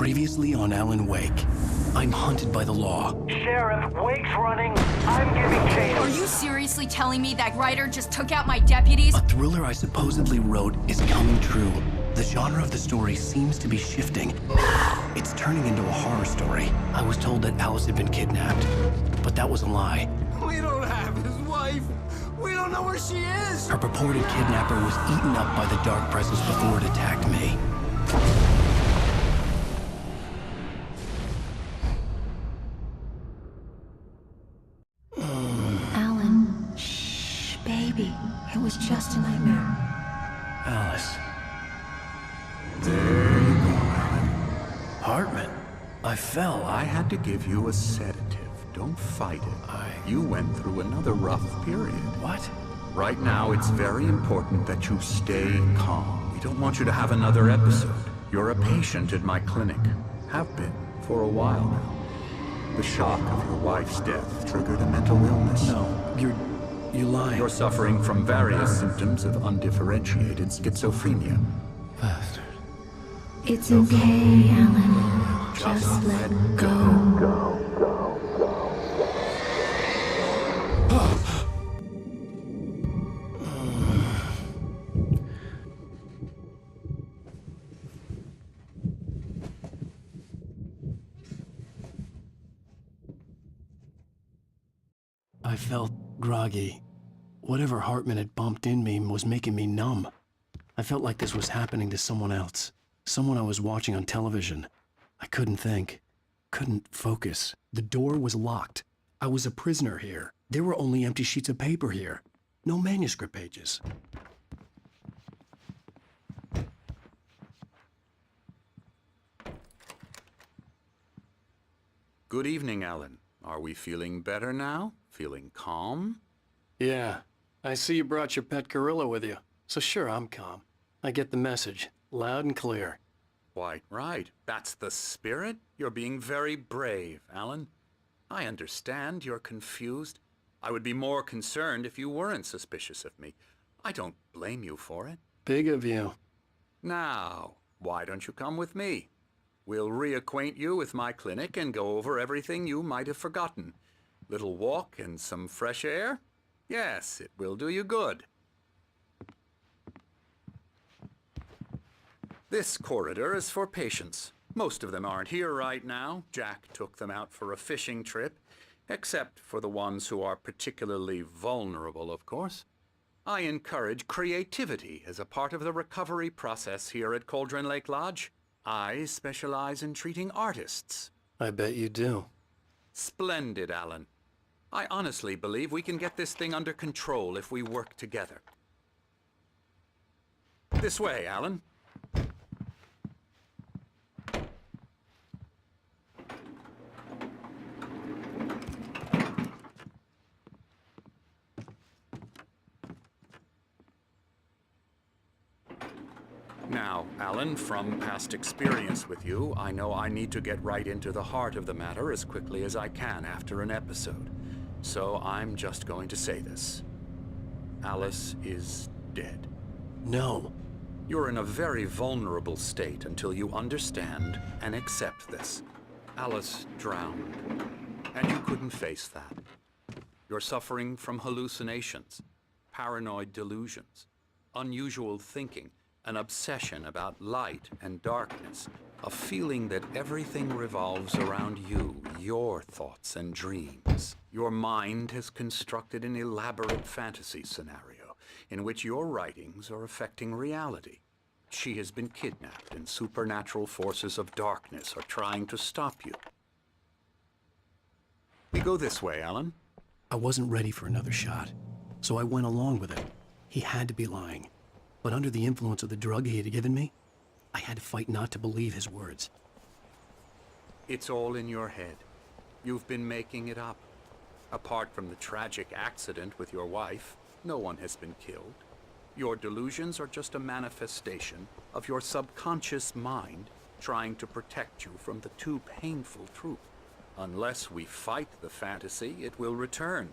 Previously on Alan Wake. I'm hunted by the law. Sheriff, Wake's running. I'm giving chase. Are you seriously telling me that writer just took out my deputies? A thriller I supposedly wrote is coming true. The genre of the story seems to be shifting. It's turning into a horror story. I was told that Alice had been kidnapped, but that was a lie. We don't have his wife. We don't know where she is. Her purported kidnapper was eaten up by the dark presence before it attacked me. Alan, shh, baby. It was just a nightmare. Alice. There you go, Alan. Hartman. I fell. I had to give you a sedative. Don't fight it. You went through another rough period. What? Right now, it's very important that you stay calm. We don't want you to have another episode. You're a patient at my clinic. Have been for a while now. The shock of your wife's death triggered a mental illness. No, you lie. You're suffering from various symptoms of undifferentiated schizophrenia. Bastard. It's okay, Alan. Just let go. I felt groggy. Whatever Hartman had bumped in me was making me numb. I felt like this was happening to someone else. Someone I was watching on television. I couldn't think. Couldn't focus. The door was locked. I was a prisoner here. There were only empty sheets of paper here. No manuscript pages. Good evening, Alan. Are we feeling better now? Feeling calm? Yeah. I see you brought your pet gorilla with you. So sure, I'm calm. I get the message. Loud and clear. Quite right. That's the spirit. You're being very brave, Alan. I understand you're confused. I would be more concerned if you weren't suspicious of me. I don't blame you for it. Big of you. Now, why don't you come with me? We'll reacquaint you with my clinic and go over everything you might have forgotten. Little walk and some fresh air? Yes, it will do you good. This corridor is for patients. Most of them aren't here right now. Jack took them out for a fishing trip, except for the ones who are particularly vulnerable, of course. I encourage creativity as a part of the recovery process here at Cauldron Lake Lodge. I specialize in treating artists. I bet you do. Splendid, Alan. I honestly believe we can get this thing under control if we work together. This way, Alan. Now, Alan, from past experience with you, I know I need to get right into the heart of the matter as quickly as I can after an episode. So I'm just going to say this. Alice is dead. No. You're in a very vulnerable state until you understand and accept this. Alice drowned, and you couldn't face that. You're suffering from hallucinations, paranoid delusions, unusual thinking, an obsession about light and darkness, a feeling that everything revolves around you, your thoughts and dreams. Your mind has constructed an elaborate fantasy scenario in which your writings are affecting reality. She has been kidnapped and supernatural forces of darkness are trying to stop you. We go this way, Alan. I wasn't ready for another shot, so I went along with it. He had to be lying. But under the influence of the drug he had given me, I had to fight not to believe his words. It's all in your head. You've been making it up. Apart from the tragic accident with your wife, no one has been killed. Your delusions are just a manifestation of your subconscious mind trying to protect you from the too painful truth. Unless we fight the fantasy, it will return.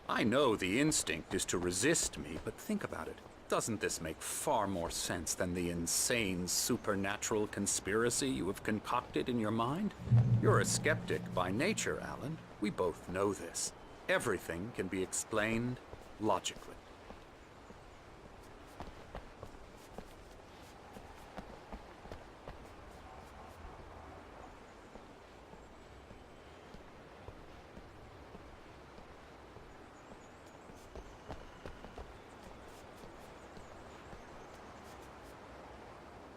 I know the instinct is to resist me, but think about it. Doesn't this make far more sense than the insane supernatural conspiracy you have concocted in your mind? You're a skeptic by nature, Alan. We both know this. Everything can be explained logically.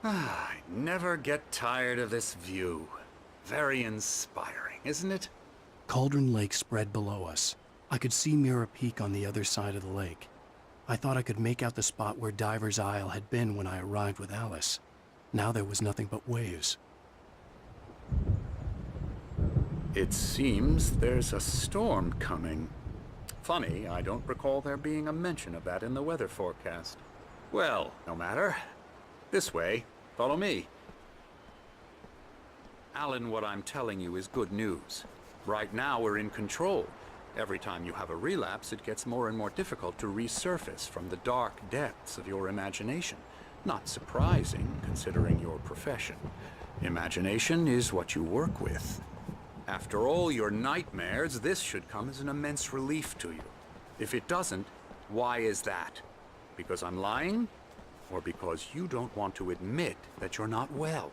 I never get tired of this view. Very inspiring, isn't it? Cauldron Lake spread below us. I could see Mirror Peak on the other side of the lake. I thought I could make out the spot where Diver's Isle had been when I arrived with Alice. Now there was nothing but waves. It seems there's a storm coming. Funny, I don't recall there being a mention of that in the weather forecast. Well, no matter. This way. Follow me. Alan, what I'm telling you is good news. Right now we're in control. Every time you have a relapse, it gets more and more difficult to resurface from the dark depths of your imagination. Not surprising, considering your profession. Imagination is what you work with. After all your nightmares, this should come as an immense relief to you. If it doesn't, why is that? Because I'm lying? Or because you don't want to admit that you're not well?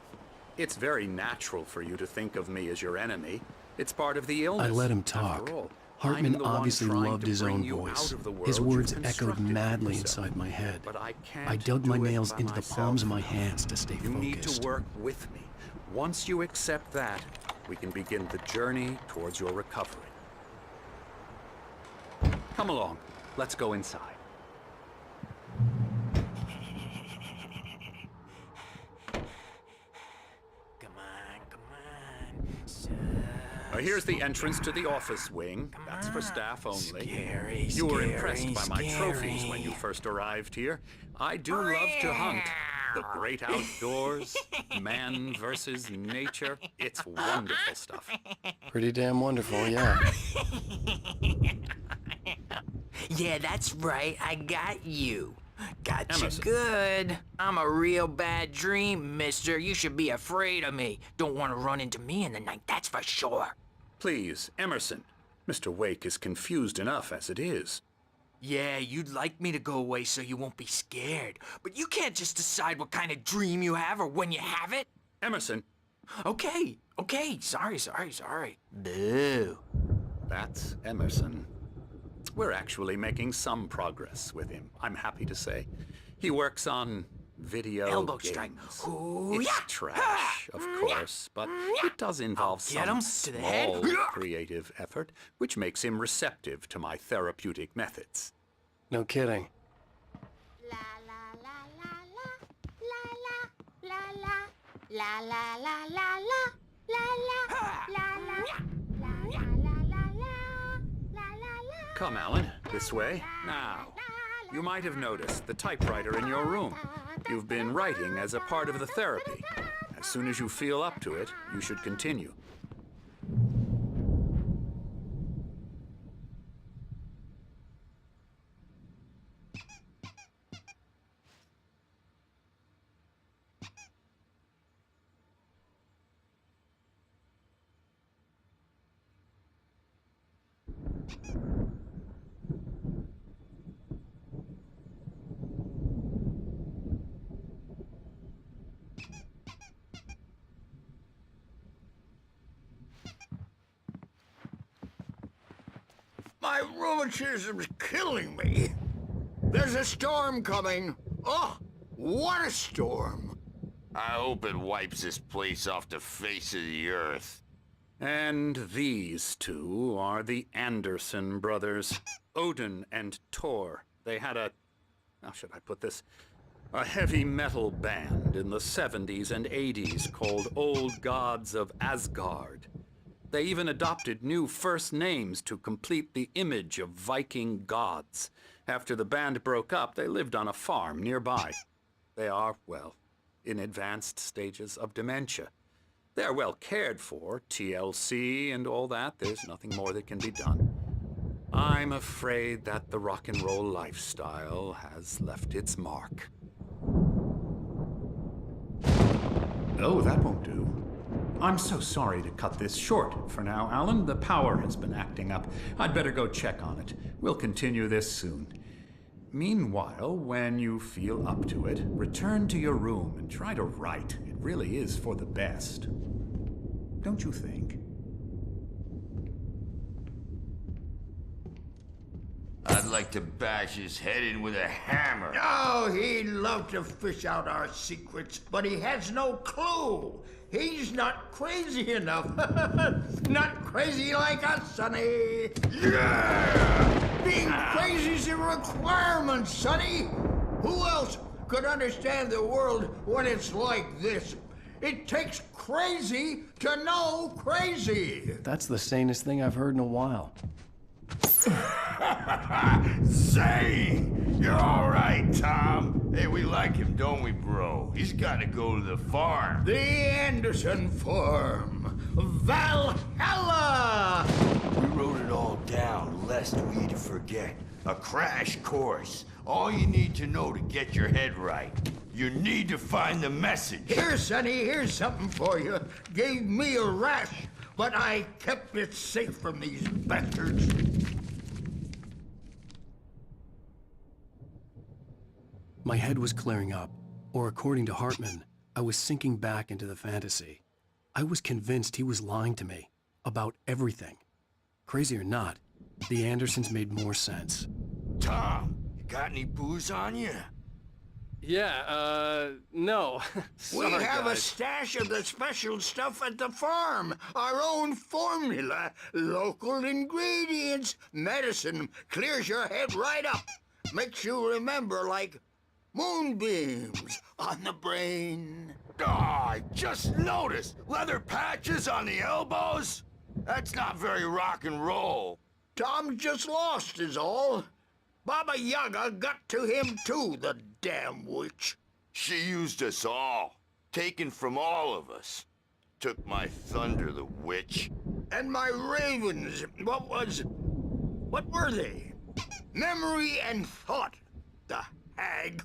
It's very natural for you to think of me as your enemy. It's part of the illness. I let him talk. After all, Hartman I'm the one obviously trying loved to his bring own you voice. out of the His world words you've echoed constructed for madly yourself. inside my head. But I can't I dug my do it nails by into the myself. palms of my hands to stay You need focused. to work with me. Once you accept that, we can begin the journey towards your recovery. Come along. Let's go inside. Here's the entrance to the office wing. That's for staff only. You were impressed by my trophies when you first arrived here. I do love to hunt. The great outdoors, man versus nature. It's wonderful stuff. Pretty damn wonderful, yeah. Yeah, that's right. I got you. Got you Emerson. good. I'm a real bad dream, mister. You should be afraid of me. Don't want to run into me in the night, that's for sure. Please, Emerson. Mr. Wake is confused enough as it is. Yeah, you'd like me to go away so you won't be scared. But you can't just decide what kind of dream you have or when you have it. Emerson, Okay. Sorry. Boo. that's Emerson. We're actually making some progress with him, I'm happy to say. He works on video Elbow games. strike. It's Hoo-yah! trash, of course, but it does involve Get some him to the head. small creative effort, which makes him receptive to my therapeutic methods. No kidding. La la la la la la la la la la la la la la la la. Come, Alan, this way. Now, you might have noticed the typewriter in your room. You've been writing as a part of the therapy. As soon as you feel up to it, you should continue. My rheumatism's killing me. There's a storm coming. Oh, what a storm. I hope it wipes this place off the face of the earth. And these two are the Anderson brothers, Odin and Tor. They had how should I put this? A heavy metal band in the 70s and 80s called Old Gods of Asgard. They even adopted new first names to complete the image of Viking gods. After the band broke up, they lived on a farm nearby. They are, well, in advanced stages of dementia. They're well cared for, TLC and all that. There's nothing more that can be done. I'm afraid that the rock and roll lifestyle has left its mark. Oh, that won't do. I'm so sorry to cut this short for now, Alan. The power has been acting up. I'd better go check on it. We'll continue this soon. Meanwhile, when you feel up to it, return to your room and try to write. It really is for the best. Don't you think? I'd like to bash his head in with a hammer. Oh, he'd love to fish out our secrets, but he has no clue. He's not crazy enough. Not crazy like us, Sonny. Yeah! Being crazy's a requirement, Sonny. Who else could understand the world when it's like this? It takes crazy to know crazy. That's the sanest thing I've heard in a while. Zane! You're all right, Tom. Hey, we like him, don't we, bro? He's got to go to the farm. The Anderson Farm. Valhalla! We wrote it all down, lest we'd forget. A crash course. All you need to know to get your head right. You need to find the message. Here, Sonny, here's something for you. Gave me a rash, but I kept it safe from these bastards. My head was clearing up, or according to Hartman, I was sinking back into the fantasy. I was convinced he was lying to me about everything. Crazy or not, the Andersons made more sense. Tom, you got any booze on you? Yeah, no. We have a stash of the special stuff at the farm. Our own formula. Local ingredients. Medicine clears your head right up. Makes you remember like moonbeams on the brain. Oh, I just noticed. Leather patches on the elbows? That's not very rock and roll. Tom just lost is all. Baba Yaga got to him too, the damn witch. She used us all. Taken from all of us. Took my thunder, the witch. And my ravens, what were they? Memory and thought, the hag.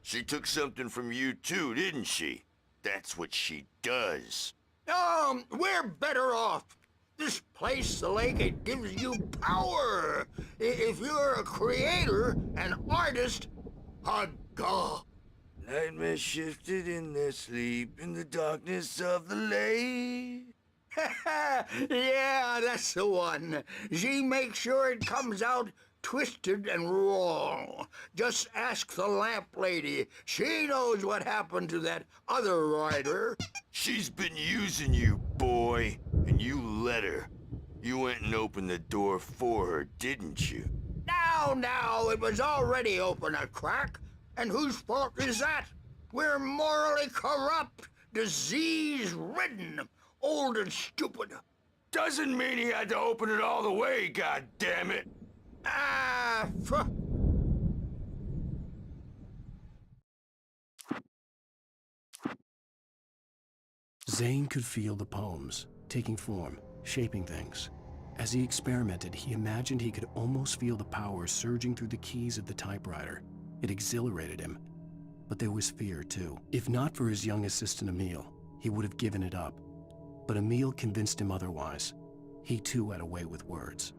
She took something from you too, didn't she? That's what she does. We're better off. This place, the lake, it gives you power. If you're a creator, an artist, a god. Nightmare shifted in their sleep in the darkness of the lake. Yeah, that's the one. She makes sure it comes out twisted and wrong. Just ask the lamp lady. She knows what happened to that other writer. She's been using you, boy, and you let her. You went and opened the door for her, didn't you? Now, it was already open a crack. And whose fault is that? We're morally corrupt, disease-ridden, old and stupid. Doesn't mean he had to open it all the way, goddammit. Zane could feel the poems, taking form, shaping things. As he experimented, he imagined he could almost feel the power surging through the keys of the typewriter. It exhilarated him. But there was fear, too. If not for his young assistant Emil, he would have given it up. But Emil convinced him otherwise. He, too, had a way with words.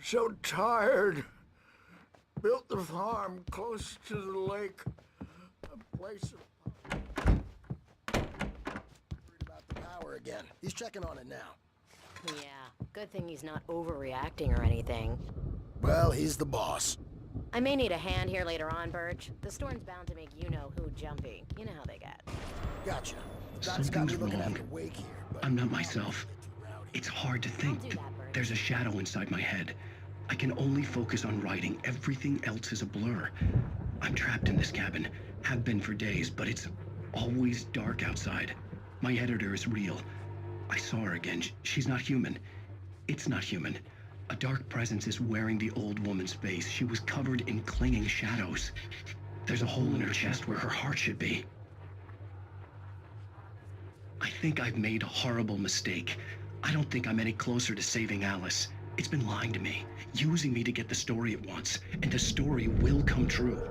So tired. Built the farm close to the lake. A place of... Worried about the power again. He's checking on it now. Yeah, good thing he's not overreacting or anything. Well, he's the boss. I may need a hand here later on, Birch. The storm's bound to make you-know-who jumpy. You know how they get. Gotcha. That's got me Something's looking wrong. after Wake here, but... I'm not myself. It's hard to think. do that, Bert. There's a shadow inside my head. I can only focus on writing. Everything else is a blur. I'm trapped in this cabin. Have been for days, but it's always dark outside. My editor is real. I saw her again. She's not human. It's not human. A dark presence is wearing the old woman's face. She was covered in clinging shadows. There's a hole in her chest where her heart should be. I think I've made a horrible mistake. I don't think I'm any closer to saving Alice. It's been lying to me, using me to get the story it wants, and the story will come true.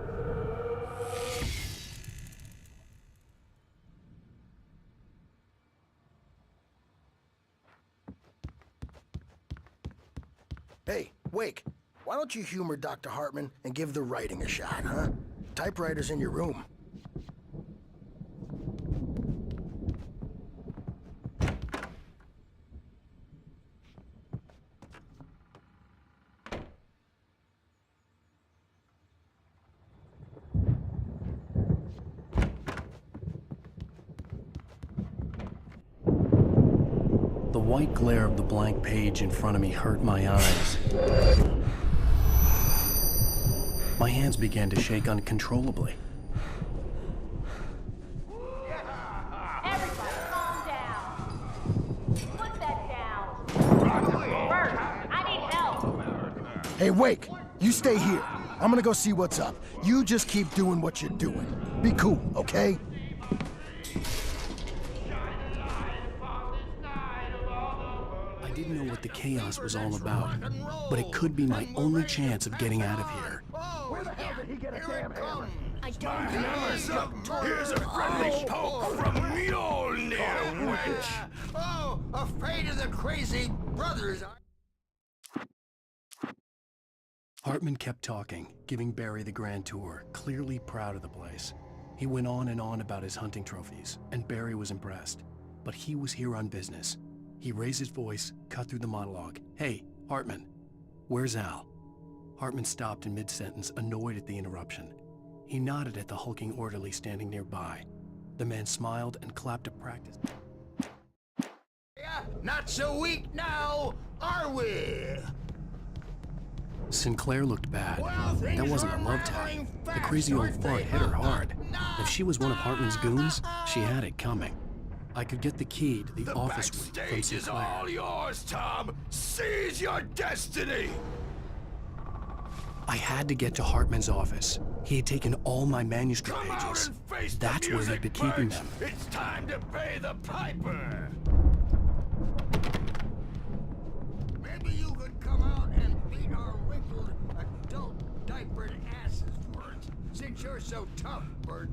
Hey, Wake, why don't you humor Dr. Hartman and give the writing a shot, huh? Typewriter's in your room. The white glare of the blank page in front of me hurt my eyes. My hands began to shake uncontrollably. Everybody, calm down. Put that down. Bert, I need help. Hey, Wake, you stay here. I'm gonna go see what's up. You just keep doing what you're doing. Be cool, okay? I didn't know what the chaos was all about, but it could be my only chance of getting out of here. Where the hell did he get a damn hammer? I don't know. Here's a friendly poke from Mjolnir, witch! Oh, afraid of the crazy brothers. Hartman kept talking, giving Barry the grand tour, clearly proud of the place. He went on and on about his hunting trophies, and Barry was impressed. But he was here on business. He raised his voice, cut through the monologue. Hey, Hartman, where's Al? Hartman stopped in mid-sentence, annoyed at the interruption. He nodded at the hulking orderly standing nearby. The man smiled and clapped a practice. Yeah, not so weak now, are we? Sinclair looked bad. Well, That wasn't a things are love tap. rattling The fast, crazy old aren't fart they? hit her hard. If she was one of Hartman's goons, she had it coming. I could get the key to the office suite from backstage is Sinclair. all yours, Tom. Seize your destiny. I had to get to Hartman's office. He had taken all my manuscript Come out pages. and face That's the where music, he'd been keeping Birch. them. It's time to pay the piper. Maybe you could come out and beat our wrinkled adult diapered asses for it, since you're so tough, Bert.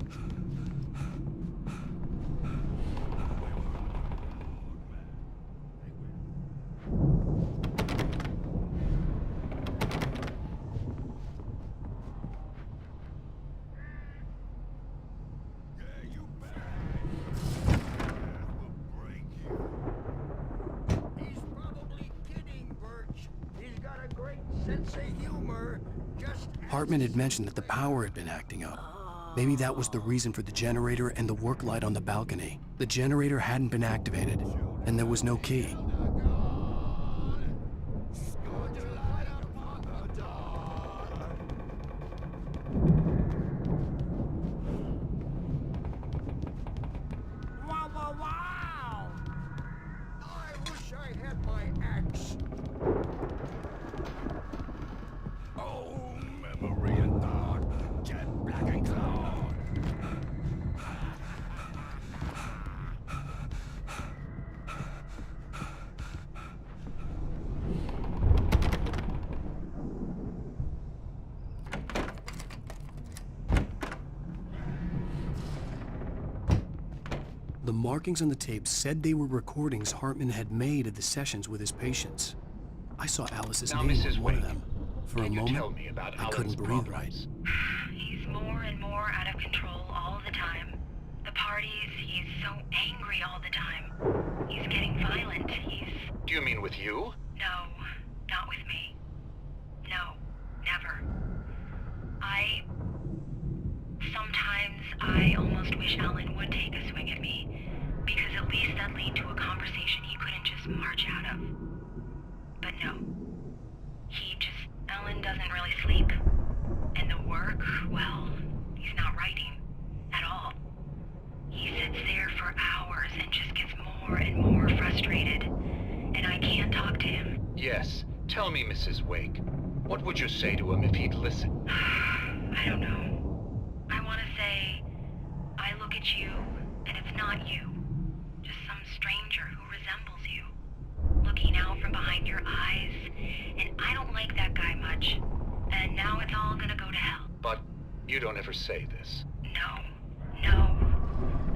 He's probably kidding, Birch. He's got a great sense of humor. Just Hartman had mentioned that the power had been acting up. Maybe that was the reason for the generator and the work light on the balcony. The generator hadn't been activated, and there was no key. Wow, wow, wow! I wish I had my axe. Oh, memory and thought, jet black and cloud. The markings on the tape said they were recordings Hartman had made of the sessions with his patients. I saw Alice's Now, name Mrs. on one of Wake, them. For a can you moment, tell me about I Alan's couldn't breathe right. problems? He's more and more out of control all the time. The parties, he's so angry all the time. He's getting violent. Do you mean with you? No, not with me. No, never. Sometimes I almost wish Alan would take a swing at me, because at least that'd lead to a conversation he couldn't just this march out of. But no. Alan doesn't really sleep. And the work, well, he's not writing. At all. He sits there for hours and just gets more and more frustrated. And I can't talk to him. Yes. Tell me, Mrs. Wake. What would you say to him if he'd listen? I don't know. I want to say, I look at you, and it's not you. Just some stranger who resembles you. Looking out from behind your eyes, and I don't like that guy much. And now it's all gonna go to hell. But you don't ever say this. No.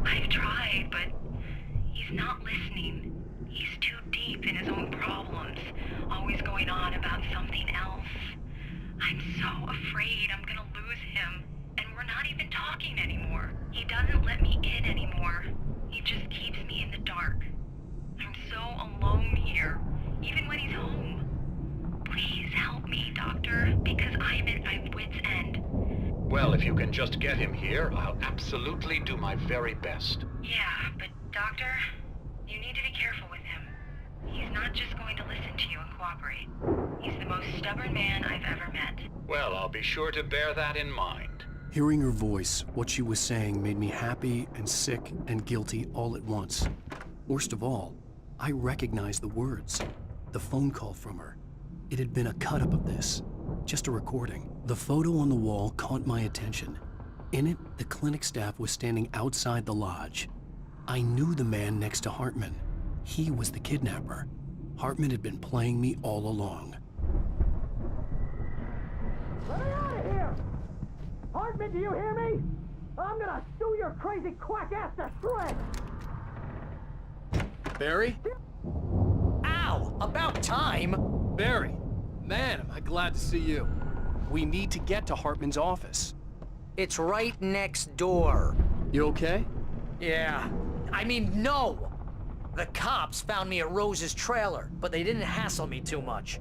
I've tried, but he's not listening. He's too deep in his own problems, always going on about something else. I'm so afraid I'm gonna lose him, and we're not even talking anymore. He doesn't let me in anymore. He just keeps me in the dark. I'm so alone here, even when he's home. Please help me, Doctor, because I'm at my wit's end. Well, if you can just get him here, I'll absolutely do my very best. Yeah, but Doctor, you need to be careful with him. He's not just going to listen to you and cooperate. He's the most stubborn man I've ever met. Well, I'll be sure to bear that in mind. Hearing her voice, what she was saying made me happy and sick and guilty all at once. Worst of all, I recognized the words. The phone call from her. It had been a cut-up of this. Just a recording. The photo on the wall caught my attention. In it, the clinic staff was standing outside the lodge. I knew the man next to Hartman. He was the kidnapper. Hartman had been playing me all along. Let me out of here! Hartman, do you hear me? I'm gonna sew your crazy quack ass to shreds! Barry? Ow! About time! Barry! Man, am I glad to see you. We need to get to Hartman's office. It's right next door. You okay? Yeah. I mean, no! The cops found me at Rose's trailer, but they didn't hassle me too much.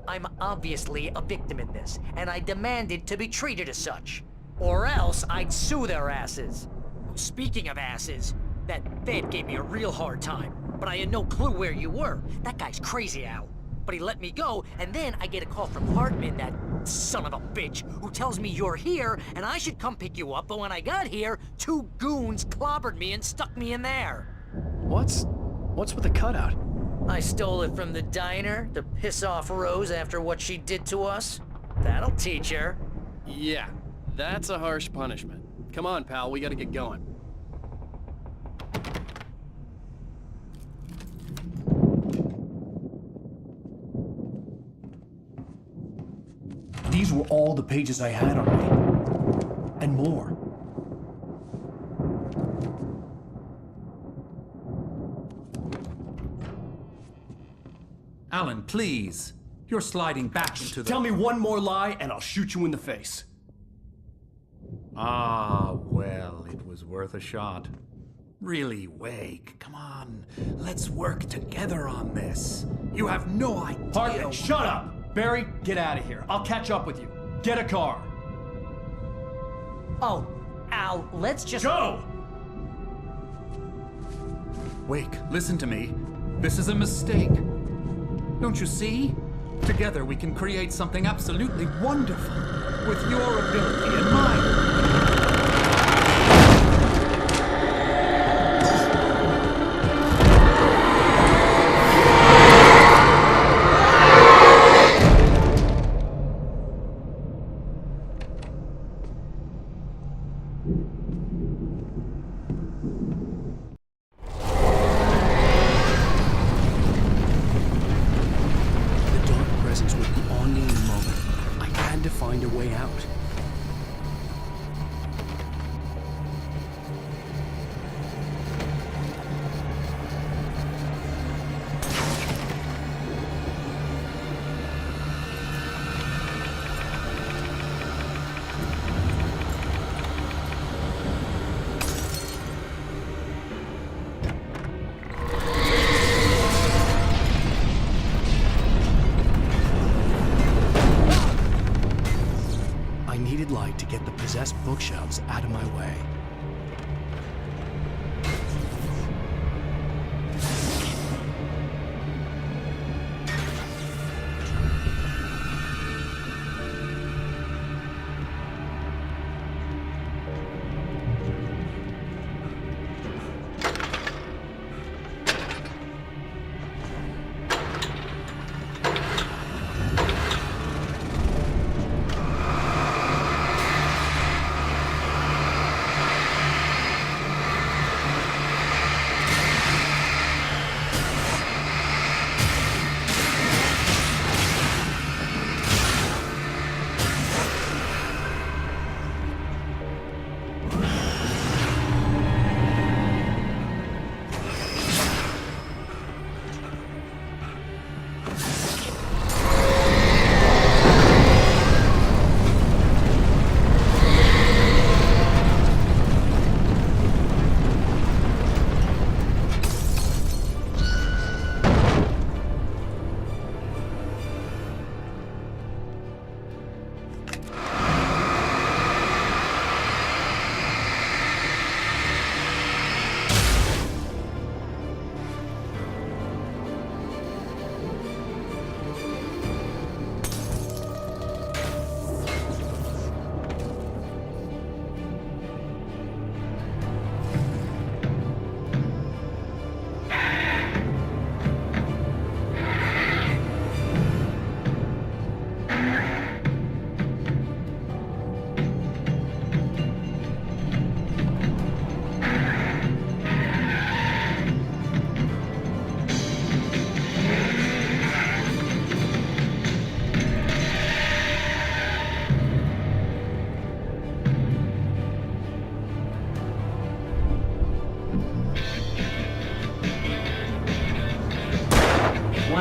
I'm obviously a victim in this, and I demanded to be treated as such. Or else I'd sue their asses. Speaking of asses, that Fed gave me a real hard time, but I had no clue where you were. That guy's crazy, Al. But he let me go, and then I get a call from Hartman, that son of a bitch, who tells me you're here, and I should come pick you up, but when I got here, 2 goons clobbered me and stuck me in there. What's with the cutout? I stole it from the diner to piss off Rose after what she did to us. That'll teach her. Yeah, that's a harsh punishment. Come on, pal, we gotta get going. These were all the pages I had on me. And more. Alan, please. You're sliding back into the... Tell me one more lie and I'll shoot you in the face. Ah, well, it was worth a shot. Really, Wake, come on. Let's work together on this. You have no idea... Hartman, shut up! Barry, get out of here. I'll catch up with you. Get a car. Oh, Al, let's just... Go! Wake, listen to me. This is a mistake. Don't you see? Together we can create something absolutely wonderful. With your ability and mine.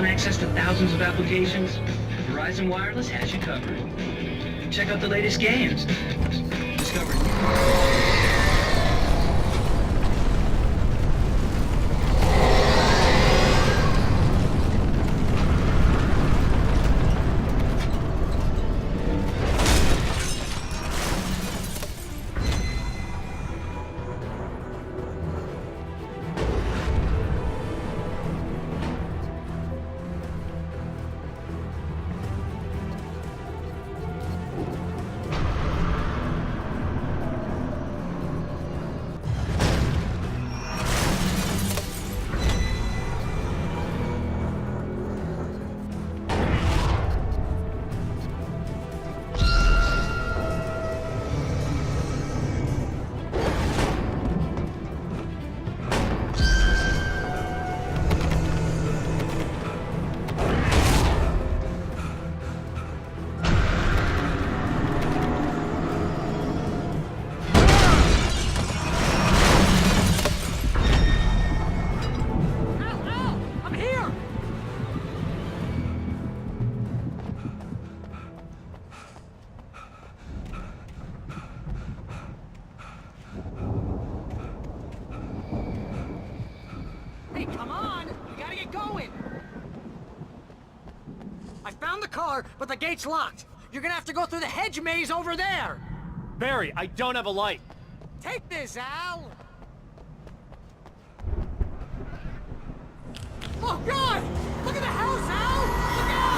Want access to thousands of applications? Verizon Wireless has you covered. Check out the latest games. Discover but the gate's locked. You're gonna have to go through the hedge maze over there. Barry, I don't have a light. Take this, Al. Oh, God! Look at the house, Al! Look out!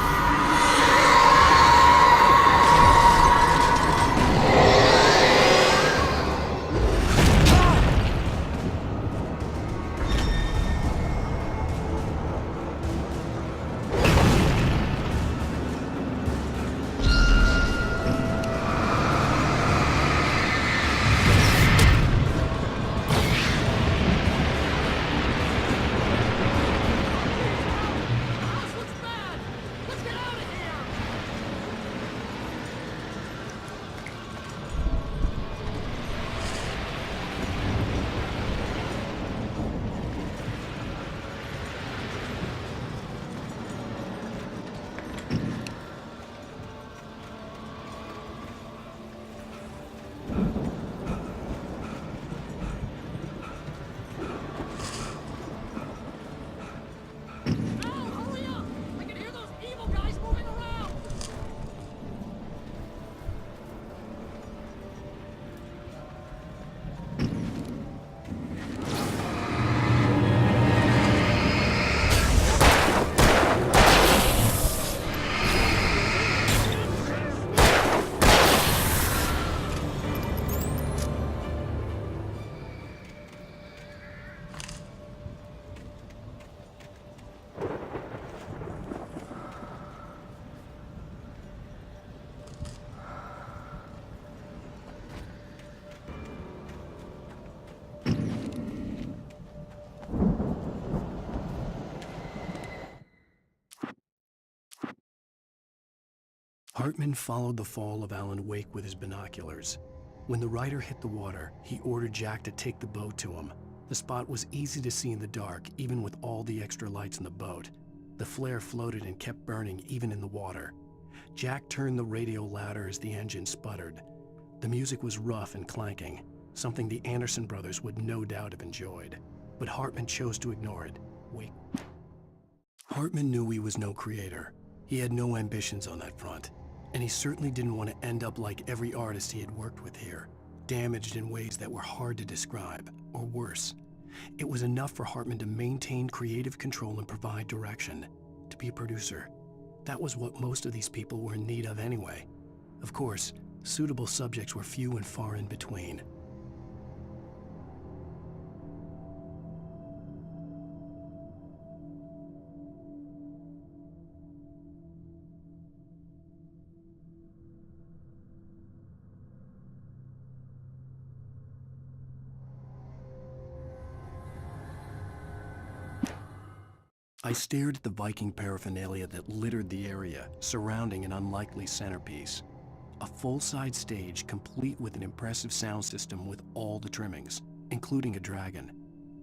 Hartman followed the fall of Alan Wake with his binoculars. When the Rider hit the water, he ordered Jack to take the boat to him. The spot was easy to see in the dark, even with all the extra lights in the boat. The flare floated and kept burning even in the water. Jack turned the radio louder as the engine sputtered. The music was rough and clanking, something the Anderson brothers would no doubt have enjoyed. But Hartman chose to ignore it. Wait. Hartman knew he was no creator. He had no ambitions on that front. And he certainly didn't want to end up like every artist he had worked with here, damaged in ways that were hard to describe, or worse. It was enough for Hartman to maintain creative control and provide direction, to be a producer. That was what most of these people were in need of anyway. Of course, suitable subjects were few and far in between. I stared at the Viking paraphernalia that littered the area, surrounding an unlikely centerpiece. A full-size stage complete with an impressive sound system with all the trimmings, including a dragon.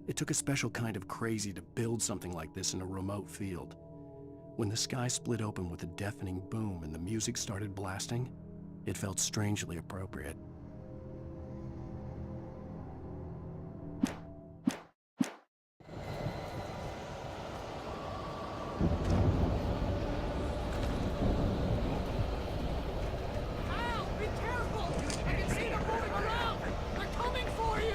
It took a special kind of crazy to build something like this in a remote field. When the sky split open with a deafening boom and the music started blasting, it felt strangely appropriate. Be careful! I can see them moving around! They're coming for you!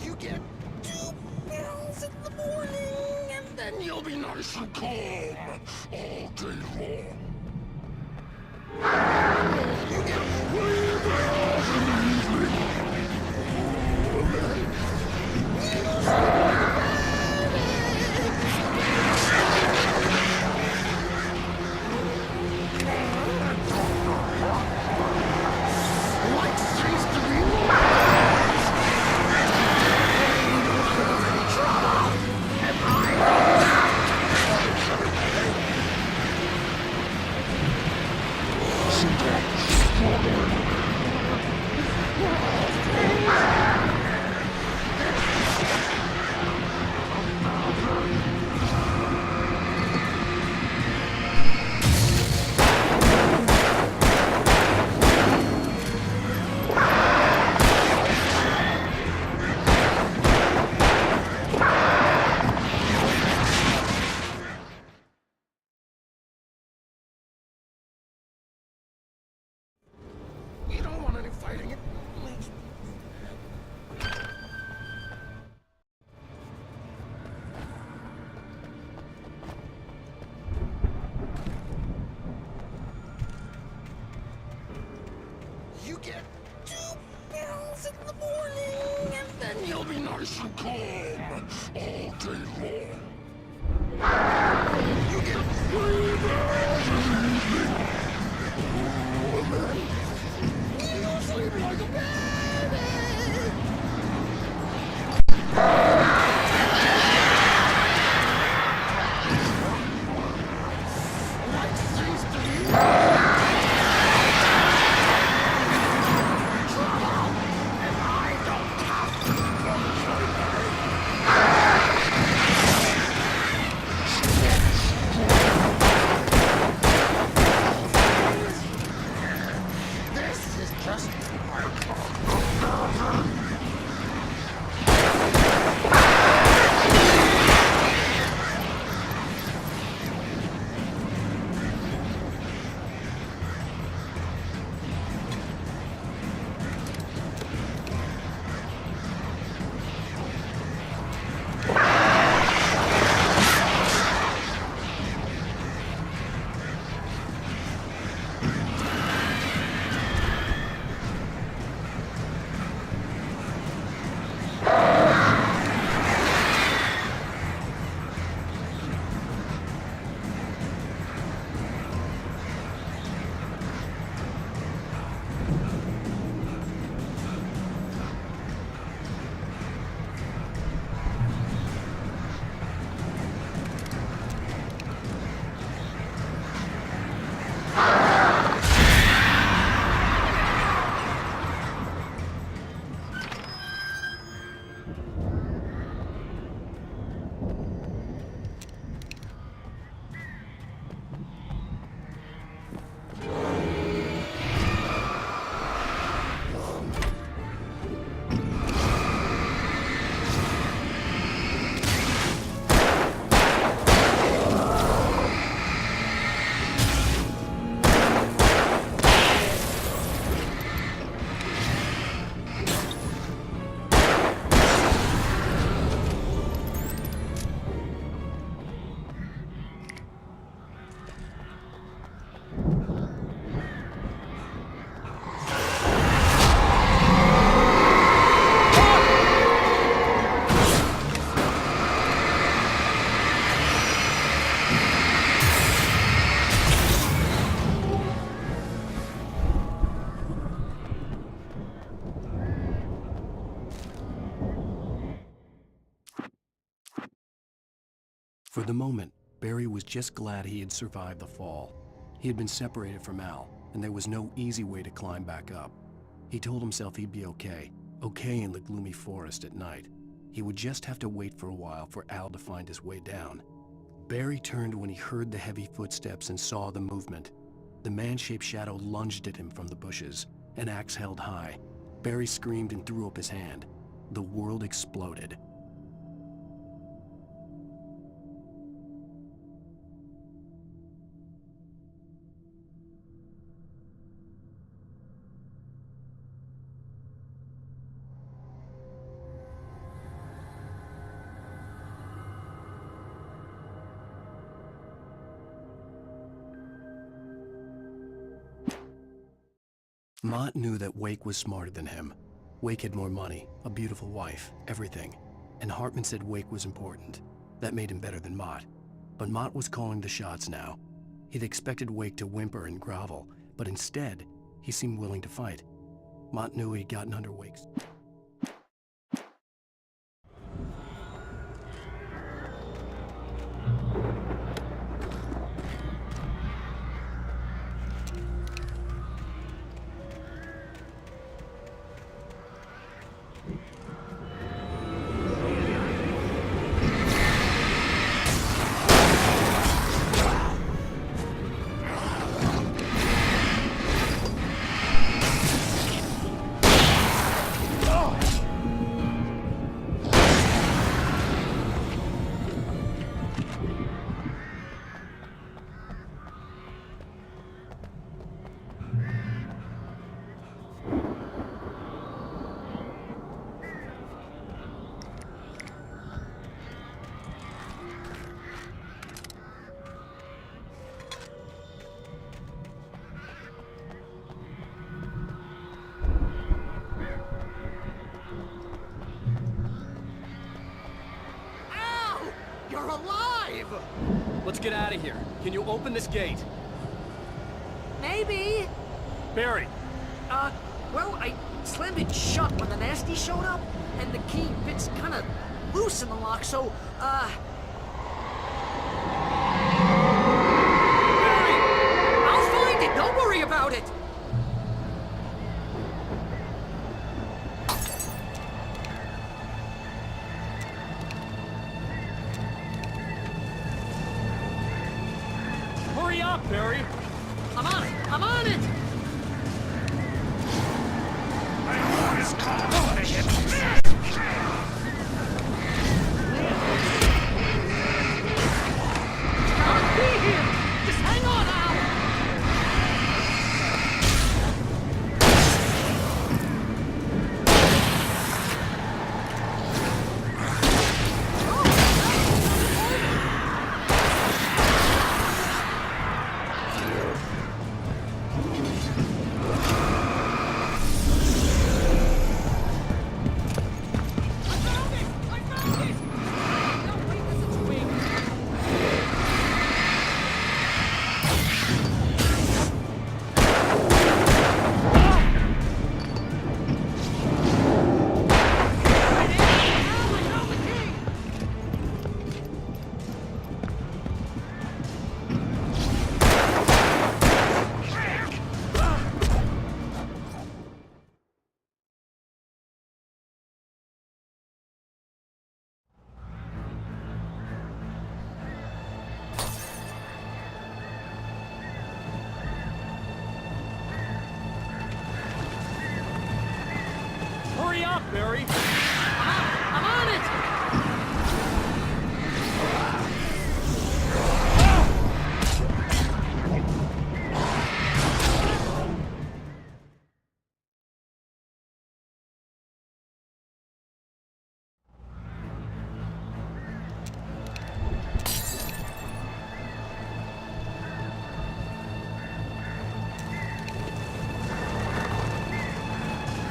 You get 2 pills in the morning, and then you'll be nice and calm all day long. You get 3 pills in the evening. Life seems to be You get 2 pills in the morning, and then you'll be nice and calm all day long. You get 3 pills in the evening. You sleep like a baby. Life seems to be For the moment, Barry was just glad he had survived the fall. He had been separated from Al, and there was no easy way to climb back up. He told himself he'd be okay in the gloomy forest at night. He would just have to wait for a while for Al to find his way down. Barry turned when he heard the heavy footsteps and saw the movement. The man-shaped shadow lunged at him from the bushes, an axe held high. Barry screamed and threw up his hand. The world exploded. Mott knew that Wake was smarter than him. Wake had more money, a beautiful wife, everything. And Hartman said Wake was important. That made him better than Mott. But Mott was calling the shots now. He'd expected Wake to whimper and grovel, but instead, he seemed willing to fight. Mott knew he'd gotten under Wake's. You're alive! Let's get out of here. Can you open this gate? Maybe. Barry! Well, I slammed it shut when the nasty showed up, and the key fits kind of loose in the lock, so, Barry! I'll find it! Don't worry about it! Hurry up, Barry! I'm on it! I'm on it! Can't be here! Just hang on, Al! Hurry up, Barry! I'm on it!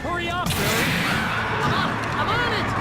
Hurry up, Barry! I'm on it!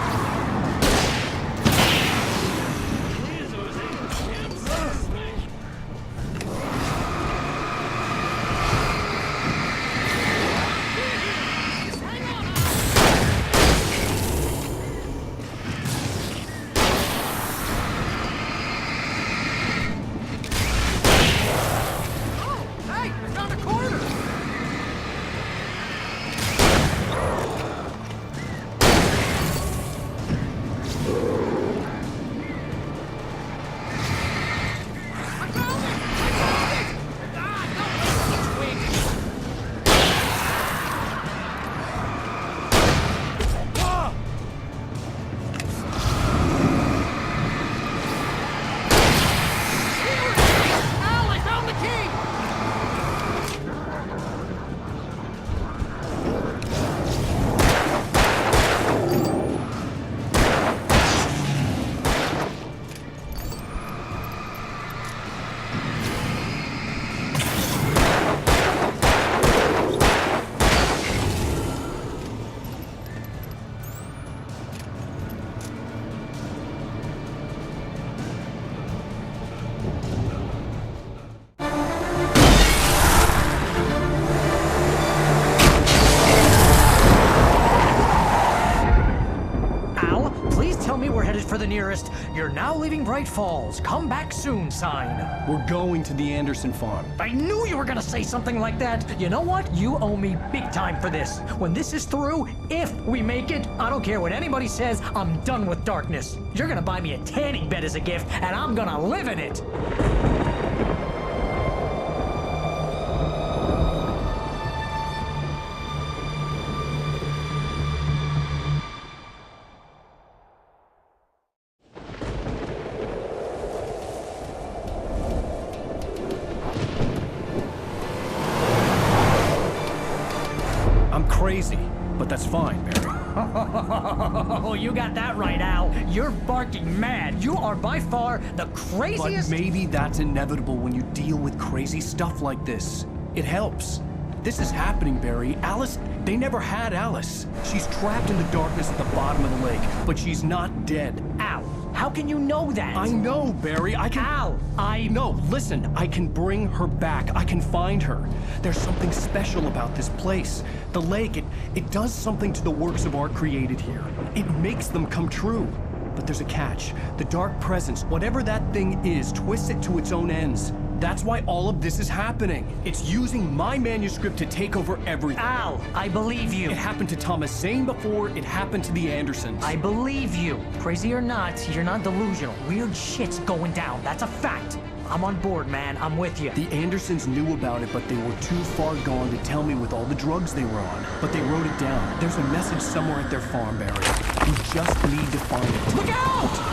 the nearest "You're now leaving Bright Falls. Come back soon" sign. We're going to the Anderson farm. I knew you were gonna say something like that. You know what? You owe me big time for this. When this is through, if we make it, I don't care what anybody says, I'm done with darkness. You're gonna buy me a tanning bed as a gift, and I'm gonna live in it. I'm crazy, but that's fine, Barry. Oh, you got that right, Al. You're barking mad. You are by far the craziest... But maybe that's inevitable when you deal with crazy stuff like this. It helps. This is happening, Barry. Alice, they never had Alice. She's trapped in the darkness at the bottom of the lake, but she's not dead. Al, how can you know that? I know, Barry. I can... Al, No, listen. I can bring her back. I can find her. There's something special about this place. The lake, it does something to the works of art created here. It makes them come true. But there's a catch. The dark presence, whatever that thing is, twists it to its own ends. That's why all of this is happening. It's using my manuscript to take over everything. Al, I believe you. It happened to Thomas Zane before, it happened to the Andersons. I believe you. Crazy or not, you're not delusional. Weird shit's going down. That's a fact. I'm on board, man. I'm with you. The Andersons knew about it, but they were too far gone to tell me with all the drugs they were on. But they wrote it down. There's a message somewhere at their farm, Barry. We just need to find it. Look out!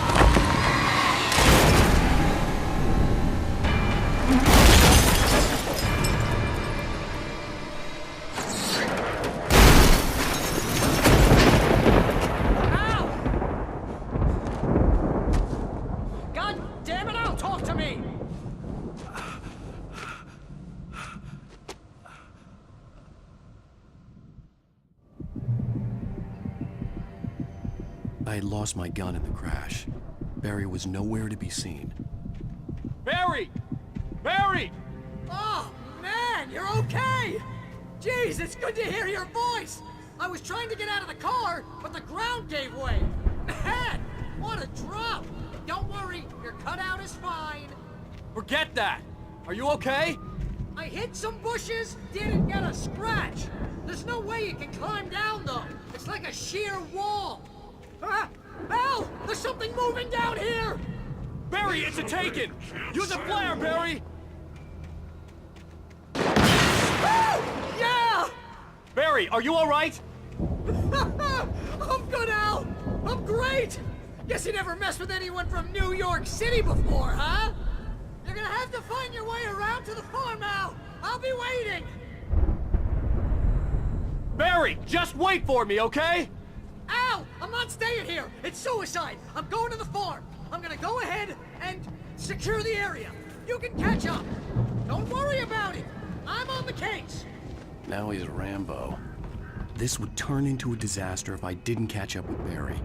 I had lost my gun in the crash. Barry was nowhere to be seen. Barry! Barry! Oh, man, you're okay! Jeez, it's good to hear your voice! I was trying to get out of the car, but the ground gave way. Man, what a drop! Don't worry, your cutout is fine. Forget that! Are you okay? I hit some bushes, didn't get a scratch. There's no way you can climb down, though. It's like a sheer wall. Ah! Al! There's something moving down here! Barry, it's a Taken! Use a flare, Barry! Oh! Yeah! Barry, are you alright? I'm good, Al! I'm great! Guess you never messed with anyone from New York City before, huh? You're gonna have to find your way around to the farm, Al! I'll be waiting! Barry, just wait for me, okay? Al! I'm not staying here! It's suicide! I'm going to the farm! I'm gonna go ahead and secure the area. You can catch up. Don't worry about it. I'm on the case. Now he's Rambo. This would turn into a disaster if I didn't catch up with Barry.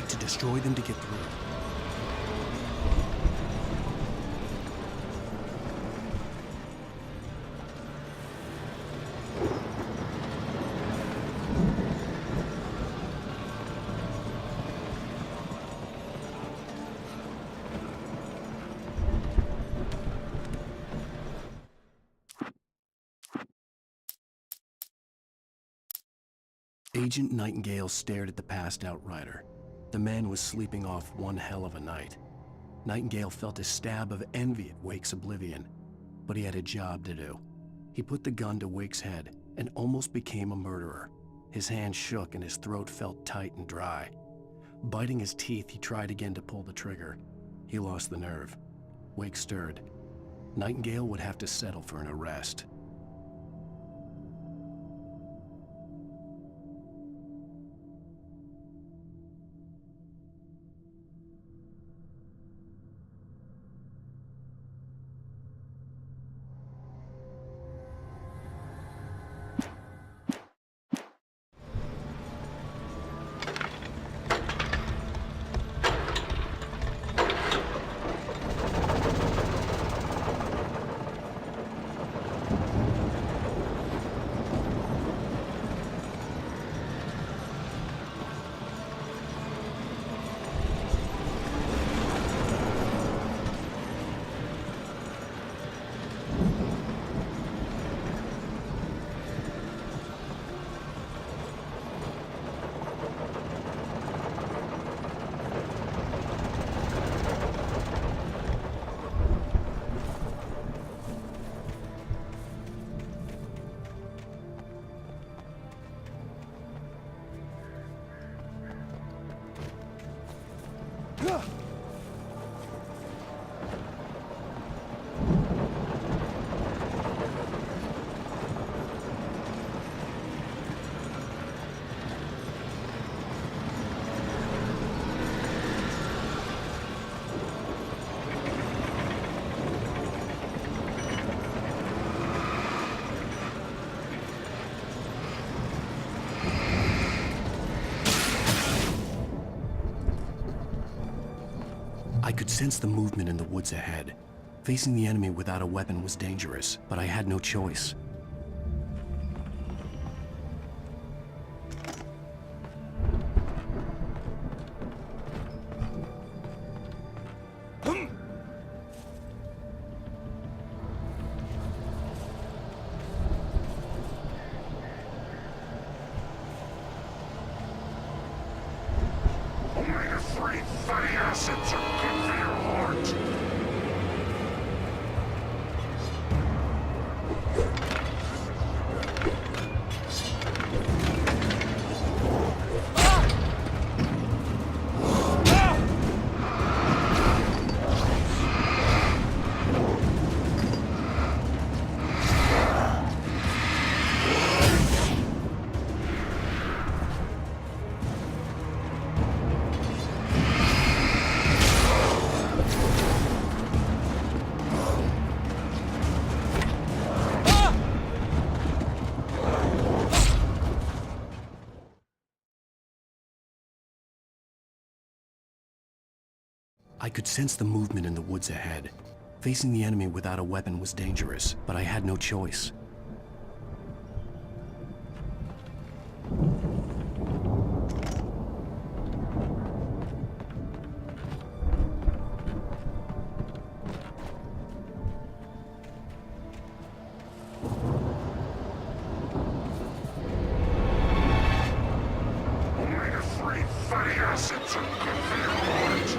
To destroy them to get through. Agent Nightingale stared at the passed-out rider. The man was sleeping off one hell of a night. Nightingale felt a stab of envy at Wake's oblivion, but he had a job to do. He put the gun to Wake's head and almost became a murderer. His hand shook and his throat felt tight and dry. Biting his teeth, he tried again to pull the trigger. He lost the nerve. Wake stirred. Nightingale would have to settle for an arrest. I could sense the movement in the woods ahead. Facing the enemy without a weapon was dangerous, but I had no choice. Omega-3 fatty acids are good for your heart. I could sense the movement in the woods ahead. Facing the enemy without a weapon was dangerous, but I had no choice. Omega-3 fatty acids are good for your heart.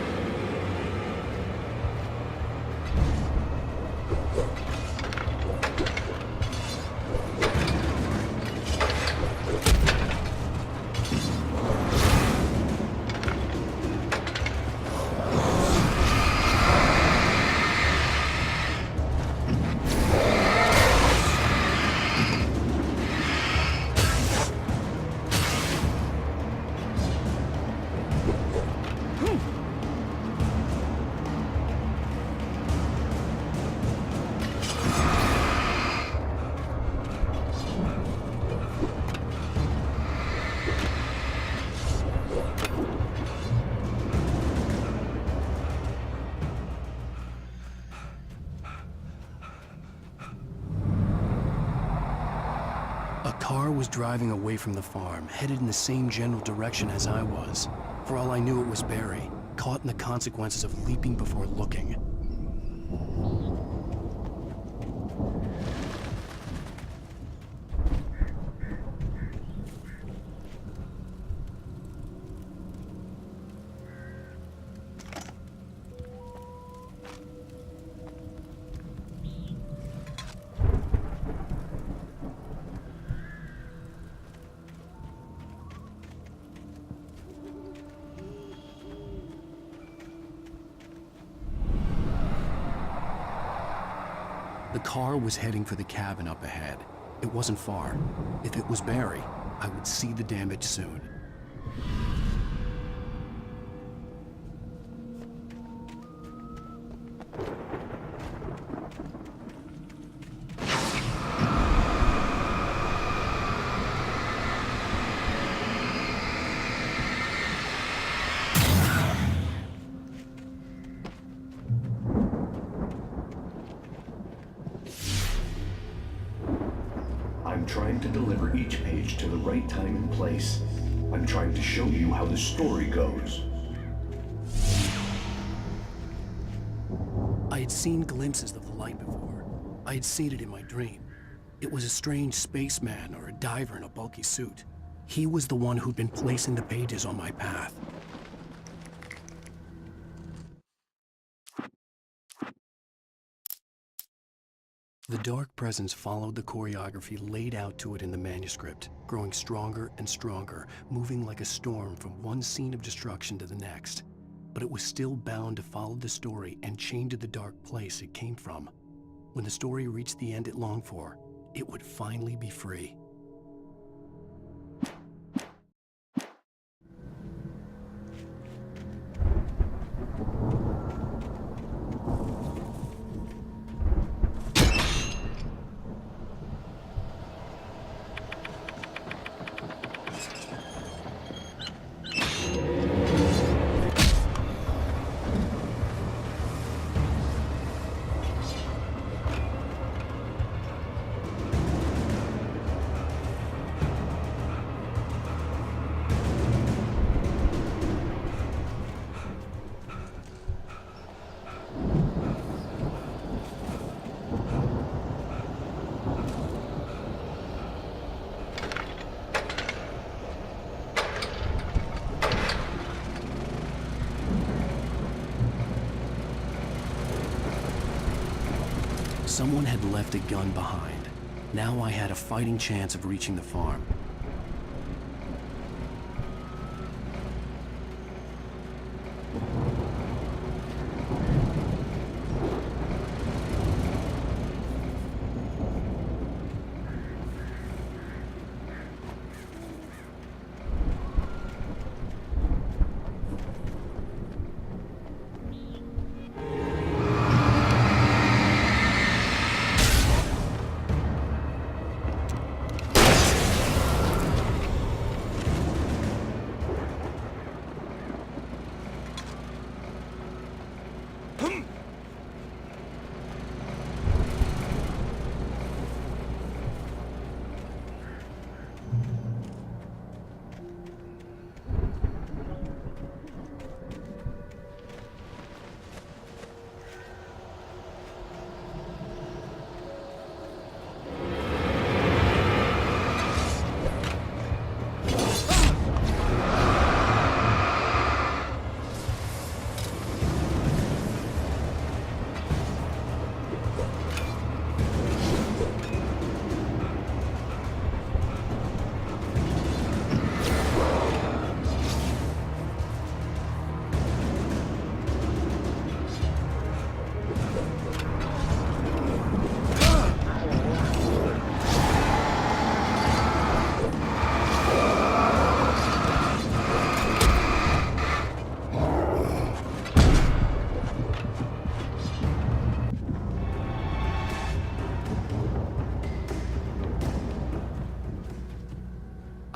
A car was driving away from the farm, headed in the same general direction as I was. For all I knew, it was Barry, caught in the consequences of leaping before looking. The car was heading for the cabin up ahead. It wasn't far. If it was Barry, I would see the damage soon. I'm trying to deliver each page to the right time and place. I'm trying to show you how the story goes. I had seen glimpses of the light before. I had seen it in my dream. It was a strange spaceman or a diver in a bulky suit. He was the one who'd been placing the pages on my path. The dark presence followed the choreography laid out to it in the manuscript, growing stronger and stronger, moving like a storm from one scene of destruction to the next. But it was still bound to follow the story and chained to the dark place it came from. When the story reached the end it longed for, it would finally be free. Someone had left a gun behind. Now I had a fighting chance of reaching the farm.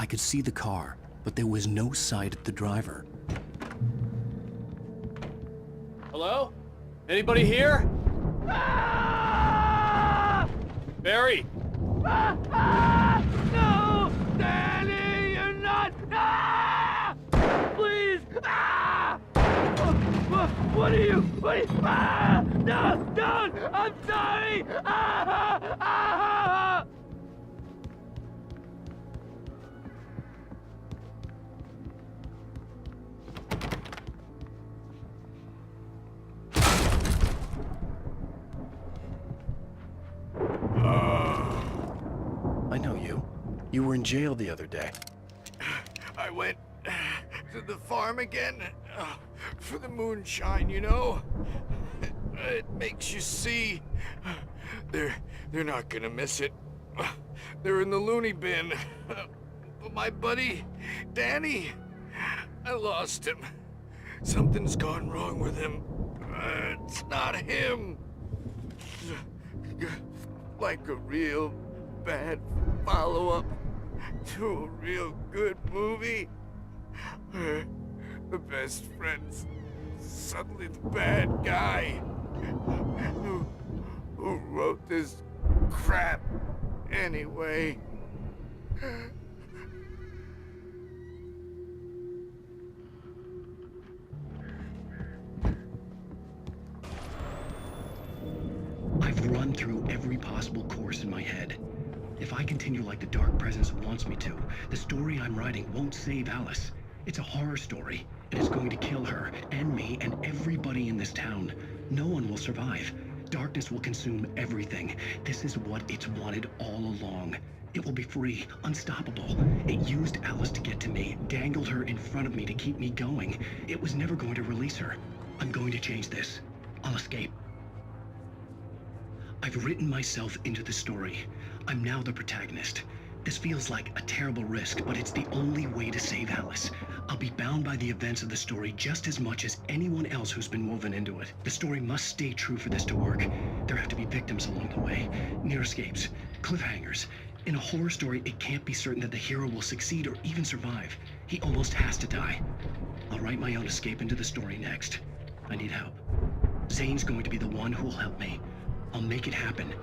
I could see the car, but there was no sight of the driver. Hello? Anybody here? Barry! No! Danny, you're not! Please! What are you? No! Don't! I'm sorry! I know you. You were in jail the other day. I went to the farm again for the moonshine, you know? It makes you see. They're not gonna miss it. They're in the loony bin. But my buddy, Danny, I lost him. Something's gone wrong with him. It's not him. Like a real bad follow-up to a real good movie. The best friend's suddenly the bad guy. Who wrote this crap anyway? I've run through every possible course in my head. If I continue like the Dark Presence wants me to, the story I'm writing won't save Alice. It's a horror story, and it's going to kill her, and me, and everybody in this town. No one will survive. Darkness will consume everything. This is what it's wanted all along. It will be free, unstoppable. It used Alice to get to me, dangled her in front of me to keep me going. It was never going to release her. I'm going to change this. I'll escape. I've written myself into the story. I'm now the protagonist. This feels like a terrible risk, but it's the only way to save Alice. I'll be bound by the events of the story just as much as anyone else who's been woven into it. The story must stay true for this to work. There have to be victims along the way, near escapes, cliffhangers. In a horror story, it can't be certain that the hero will succeed or even survive. He almost has to die. I'll write my own escape into the story next. I need help. Zane's going to be the one who will help me. I'll make it happen.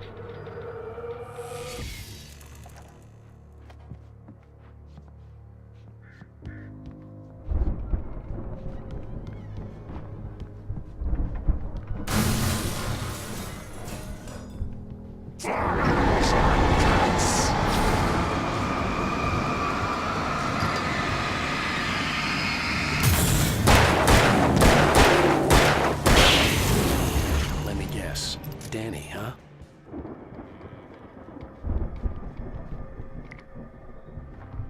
Let me guess. Danny, huh?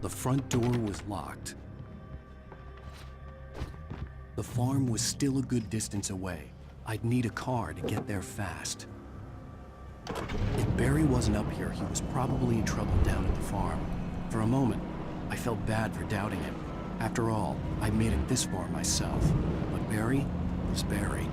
The front door was locked. The farm was still a good distance away. I'd need a car to get there fast. If Barry wasn't up here, he was probably in trouble down at the farm. For a moment, I felt bad for doubting him. After all, I made it this far myself. But Barry was Barry.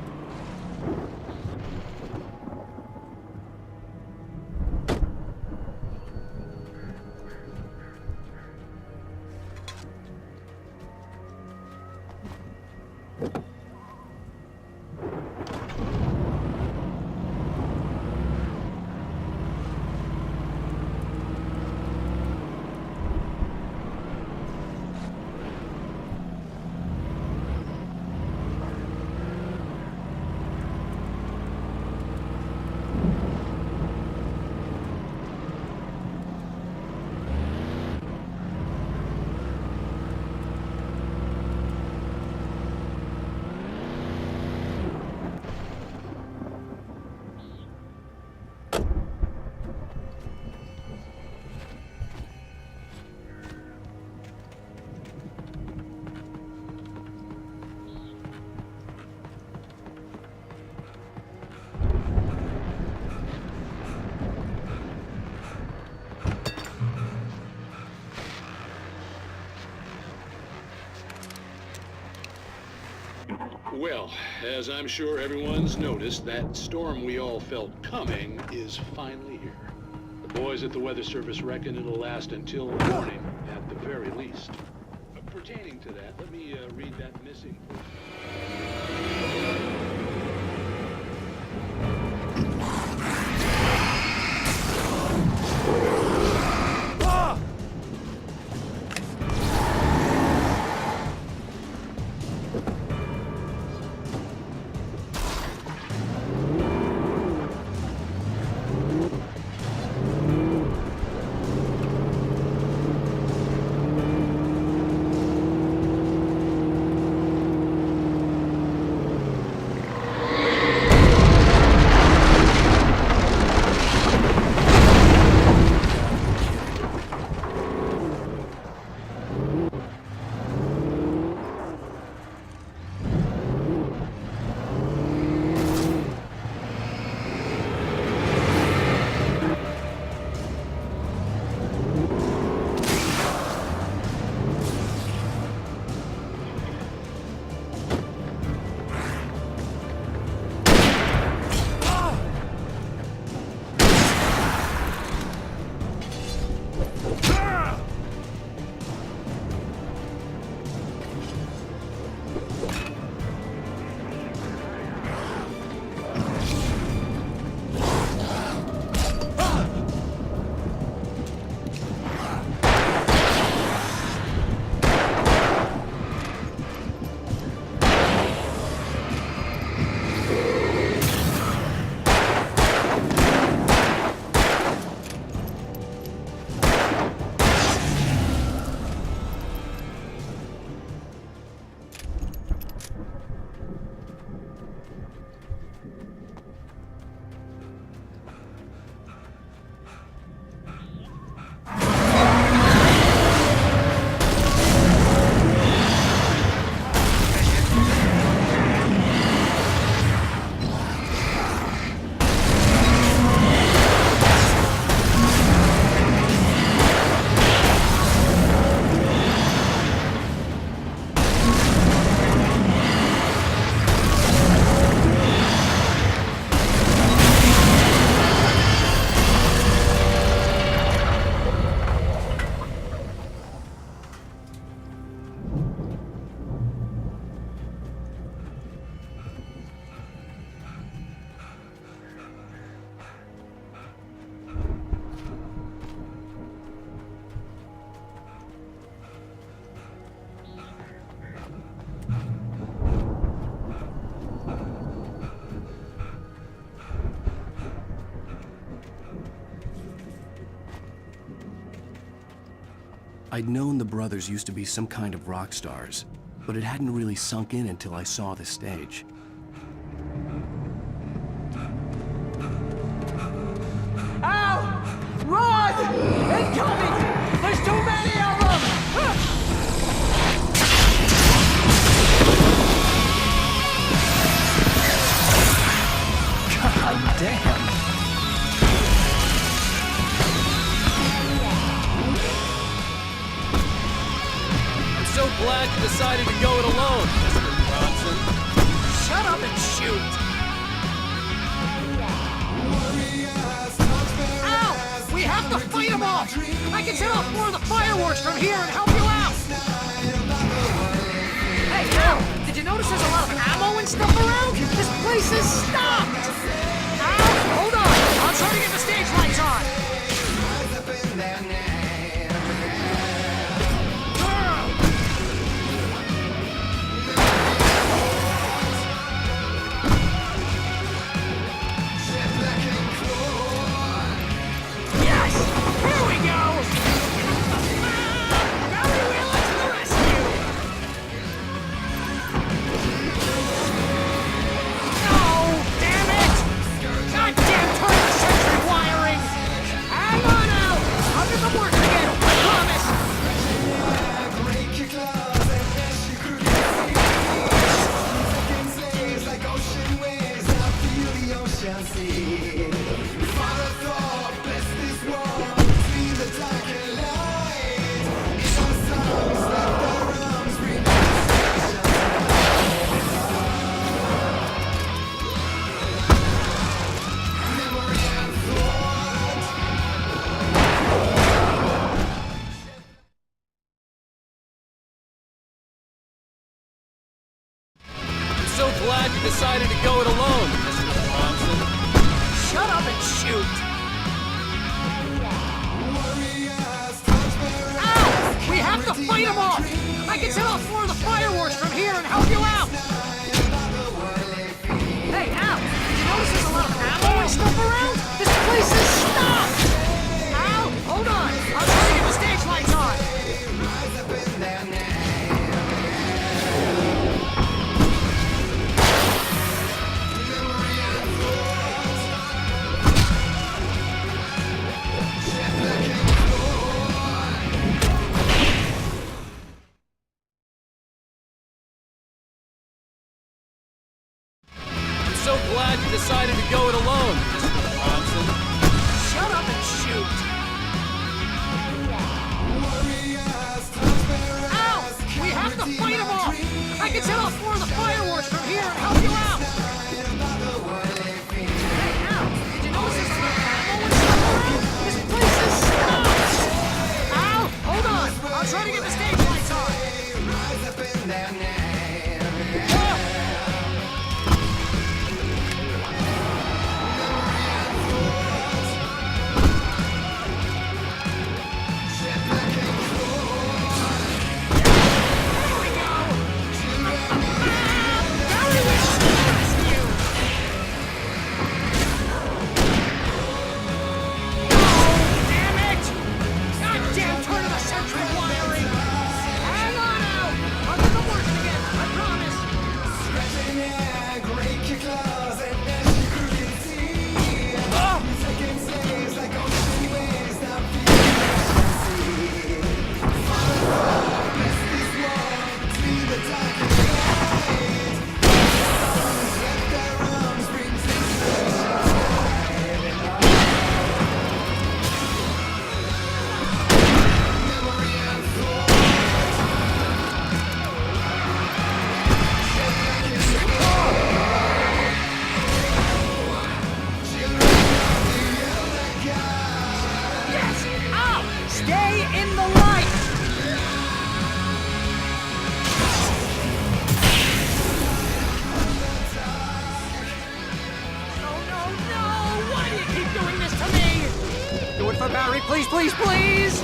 Well, as I'm sure everyone's noticed, that storm we all felt coming is finally here. The boys at the Weather Service reckon it'll last until morning at the very least. Pertaining to that, let me read that missing I'd known the brothers used to be some kind of rock stars, but it hadn't really sunk in until I saw the stage. Ow! Run! Incoming! There's too many of them! God damn! I'm so glad you decided to go it alone, Mr. Bronson. Shut up and shoot! Ow! We have to fight them off! I can set off more of the fireworks from here and help you out! Hey, Al! Did you notice there's a lot of ammo and stuff around? This place is stopped! Al, hold on! I'll try to get the stage lights on! Yes! Here we go! Barry Wheeler to the rescue! No! Damn it! Goddamn turn-of-the-century wiring! Hang on out! I'll get the work again, I promise! I'm so glad you decided to go it alone, Mr. Bronson. Shut up and shoot! Ow! We have to fight them off! I can set off more of the fireworks from here and help you out! Hey, Al! Did you notice there's a lot of ammo and stuff around? This place is stopped! Al, hold on! I'll try to get the stage lights on! I'm so glad you decided to go it alone, Mr. Bronson. Shut up and shoot! Ow! We have to fight them off! I can set off more of the fireworks from here and help you out! Hey, Al! Did you notice there's a lot of ammo and stuff around? This place is stopped! Al, hold on! I'll try to get the stage lights on! for Barry, please, please, please!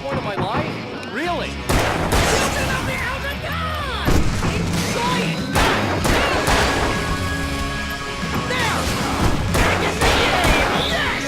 point of my life? Really? Children of the Elder God! Enjoy it! There! Back in the game! Yes!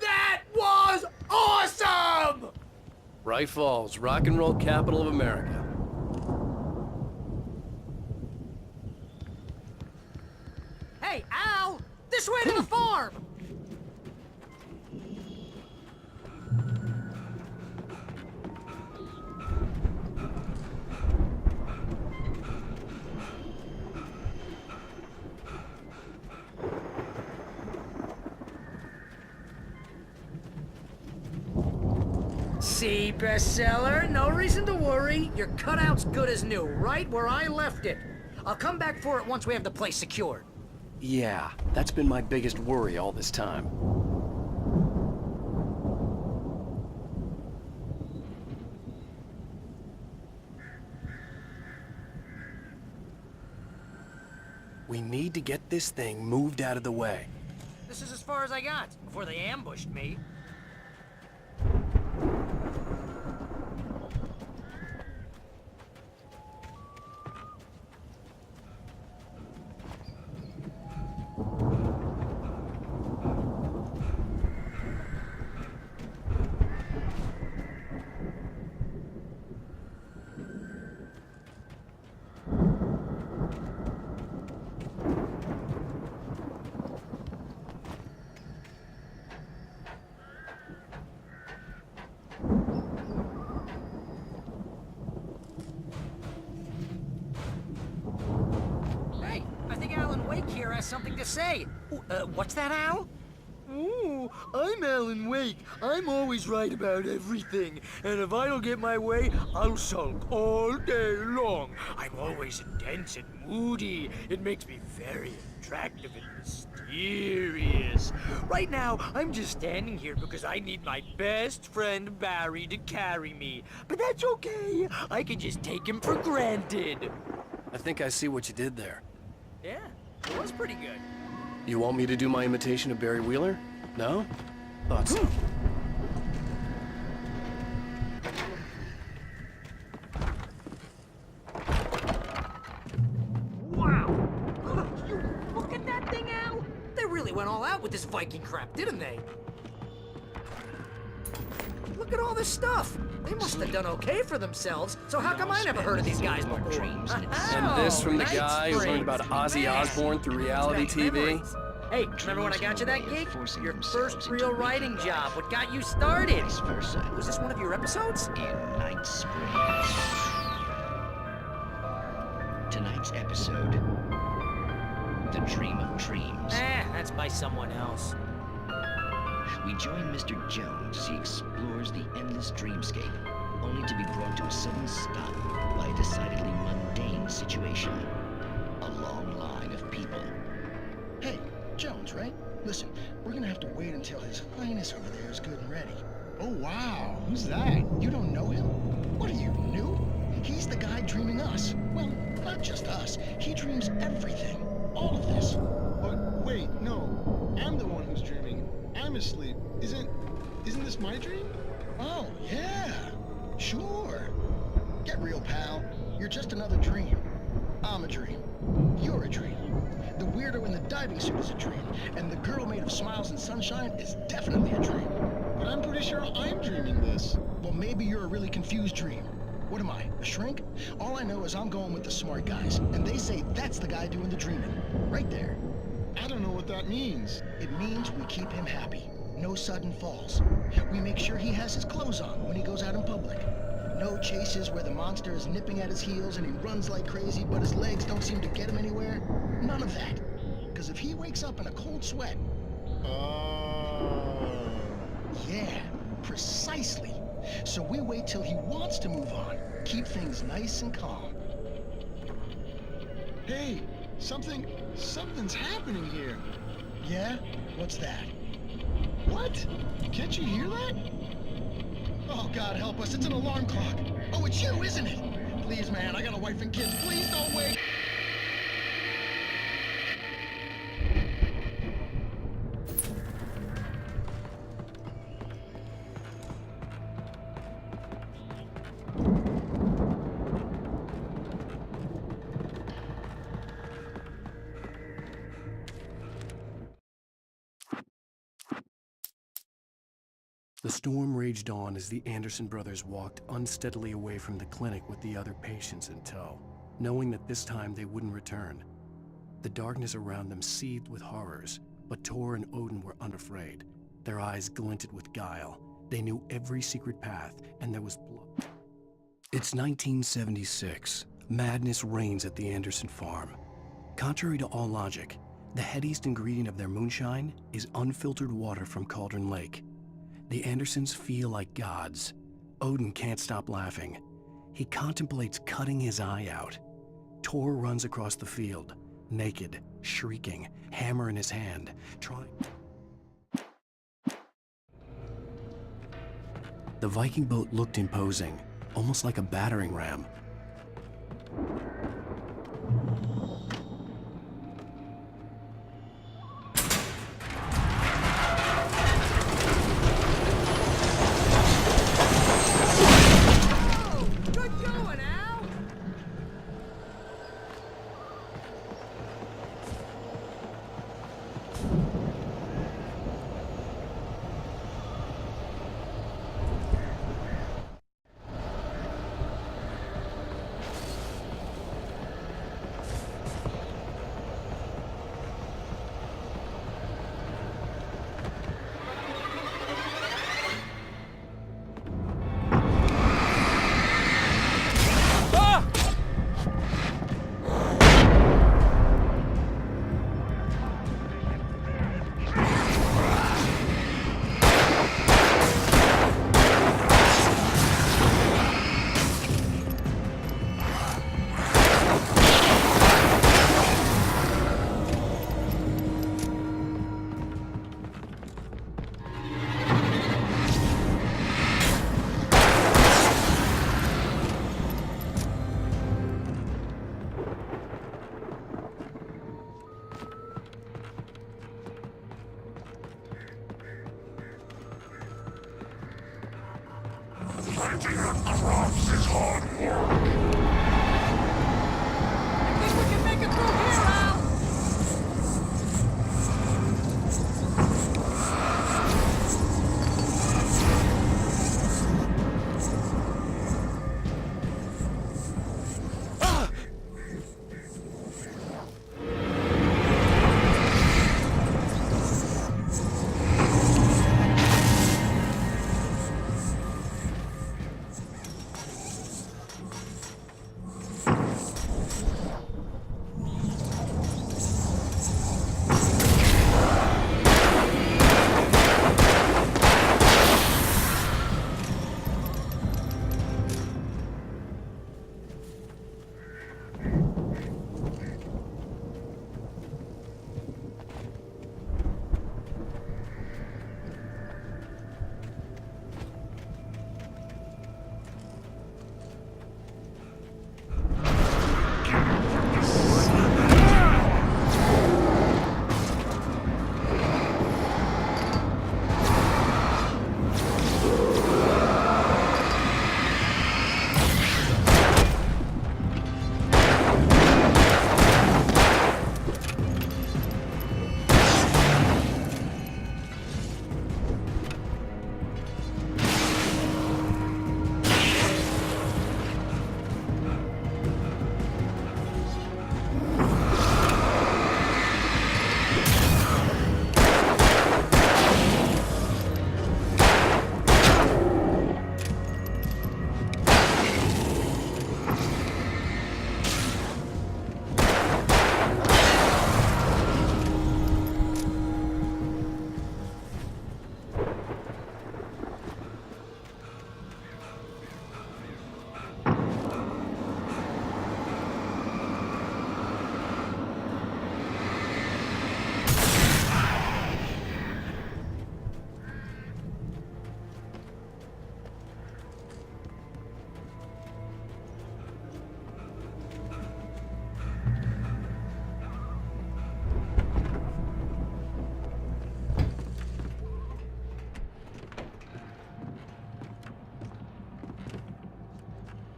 That was awesome! Bright Falls, rock and roll capital of America. Hey, Al! This way to the farm! See, bestseller? No reason to worry. Your cutout's good as new, right where I left it. I'll come back for it once we have the place secured. Yeah, that's been my biggest worry all this time. We need to get this thing moved out of the way. This is as far as I got, before they ambushed me. Something to say. What's that, Al? Ooh, I'm Alan Wake. I'm always right about everything. And if I don't get my way, I'll sulk all day long. I'm always intense and moody. It makes me very attractive and mysterious. Right now, I'm just standing here because I need my best friend Barry to carry me. But that's okay. I can just take him for granted. I think I see what you did there. Yeah. It was pretty good. You want me to do my imitation of Barry Wheeler? No? Thought so. Wow! You look at that thing, Al! They really went all out with this Viking crap, didn't they? Look at all this stuff. They must have done okay for themselves, so how come I never heard of these guys before? And this from the guy who learned about Ozzy Osbourne through reality TV? Hey, remember when I got you that gig? Your first real writing job, what got you started? Was this one of your episodes? In Night Springs. Tonight's episode, The Dream of Dreams. That's by someone else. We join Mr. Jones as he explores the endless dreamscape, only to be brought to a sudden stop by a decidedly mundane situation. A long line of people. Hey, Jones, right? Listen, we're gonna have to wait until His Highness over there is good and ready. Oh, wow. Who's that? You don't know him? What are you, new? He's the guy dreaming us. Well, not just us. He dreams everything. All of this. But wait, no. I'm the one who's dreaming. I'm asleep. Isn't this my dream? Oh, yeah. Sure. Get real, pal. You're just another dream. I'm a dream. You're a dream. The weirdo in the diving suit is a dream. And the girl made of smiles and sunshine is definitely a dream. But I'm pretty sure I'm dreaming this. Well, maybe you're a really confused dream. What am I, a shrink? All I know is I'm going with the smart guys. And they say that's the guy doing the dreaming. Right there. I don't know what that means. It means we keep him happy. No sudden falls. We make sure he has his clothes on when he goes out in public. No chases where the monster is nipping at his heels and he runs like crazy, but his legs don't seem to get him anywhere. None of that. Because if he wakes up in a cold sweat... Yeah, precisely. So we wait till he wants to move on. Keep things nice and calm. Hey, something's happening here. Yeah? What's that? What? Can't you hear that? Oh, God help us, it's an alarm clock. Oh, it's you, isn't it? Please, man, I got a wife and kids. Please don't wait. The storm raged on as the Anderson brothers walked unsteadily away from the clinic with the other patients in tow, knowing that this time they wouldn't return. The darkness around them seethed with horrors, but Tor and Odin were unafraid. Their eyes glinted with guile. They knew every secret path, and there was blood. It's 1976. Madness reigns at the Anderson farm. Contrary to all logic, the headiest ingredient of their moonshine is unfiltered water from Cauldron Lake. The Andersons feel like gods. Odin can't stop laughing. He contemplates cutting his eye out. Tor runs across the field, naked, shrieking, hammer in his hand, trying... The Viking boat looked imposing, almost like a battering ram.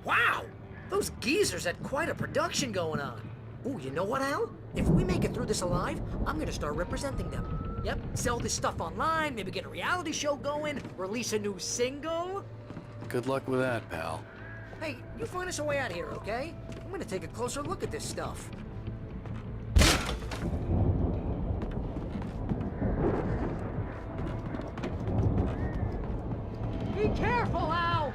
Wow! Those geezers had quite a production going on. Ooh, you know what, Al? If we make it through this alive, I'm gonna start representing them. Yep, sell this stuff online, maybe get a reality show going, release a new single. Good luck with that, pal. Hey, you find us a way out of here, okay? I'm gonna take a closer look at this stuff. Be careful, Al!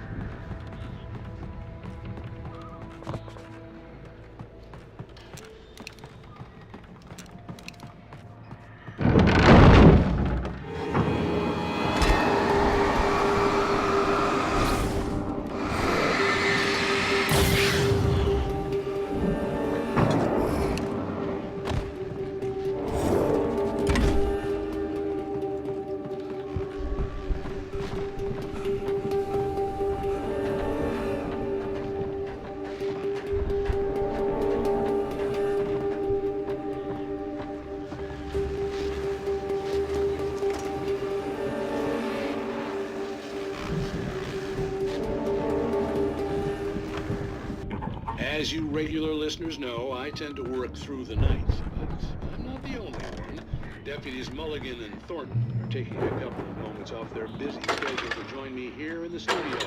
As you regular listeners know, I tend to work through the night, but I'm not the only one. Deputies Mulligan and Thornton are taking a couple of moments off their busy schedule to join me here in the studio.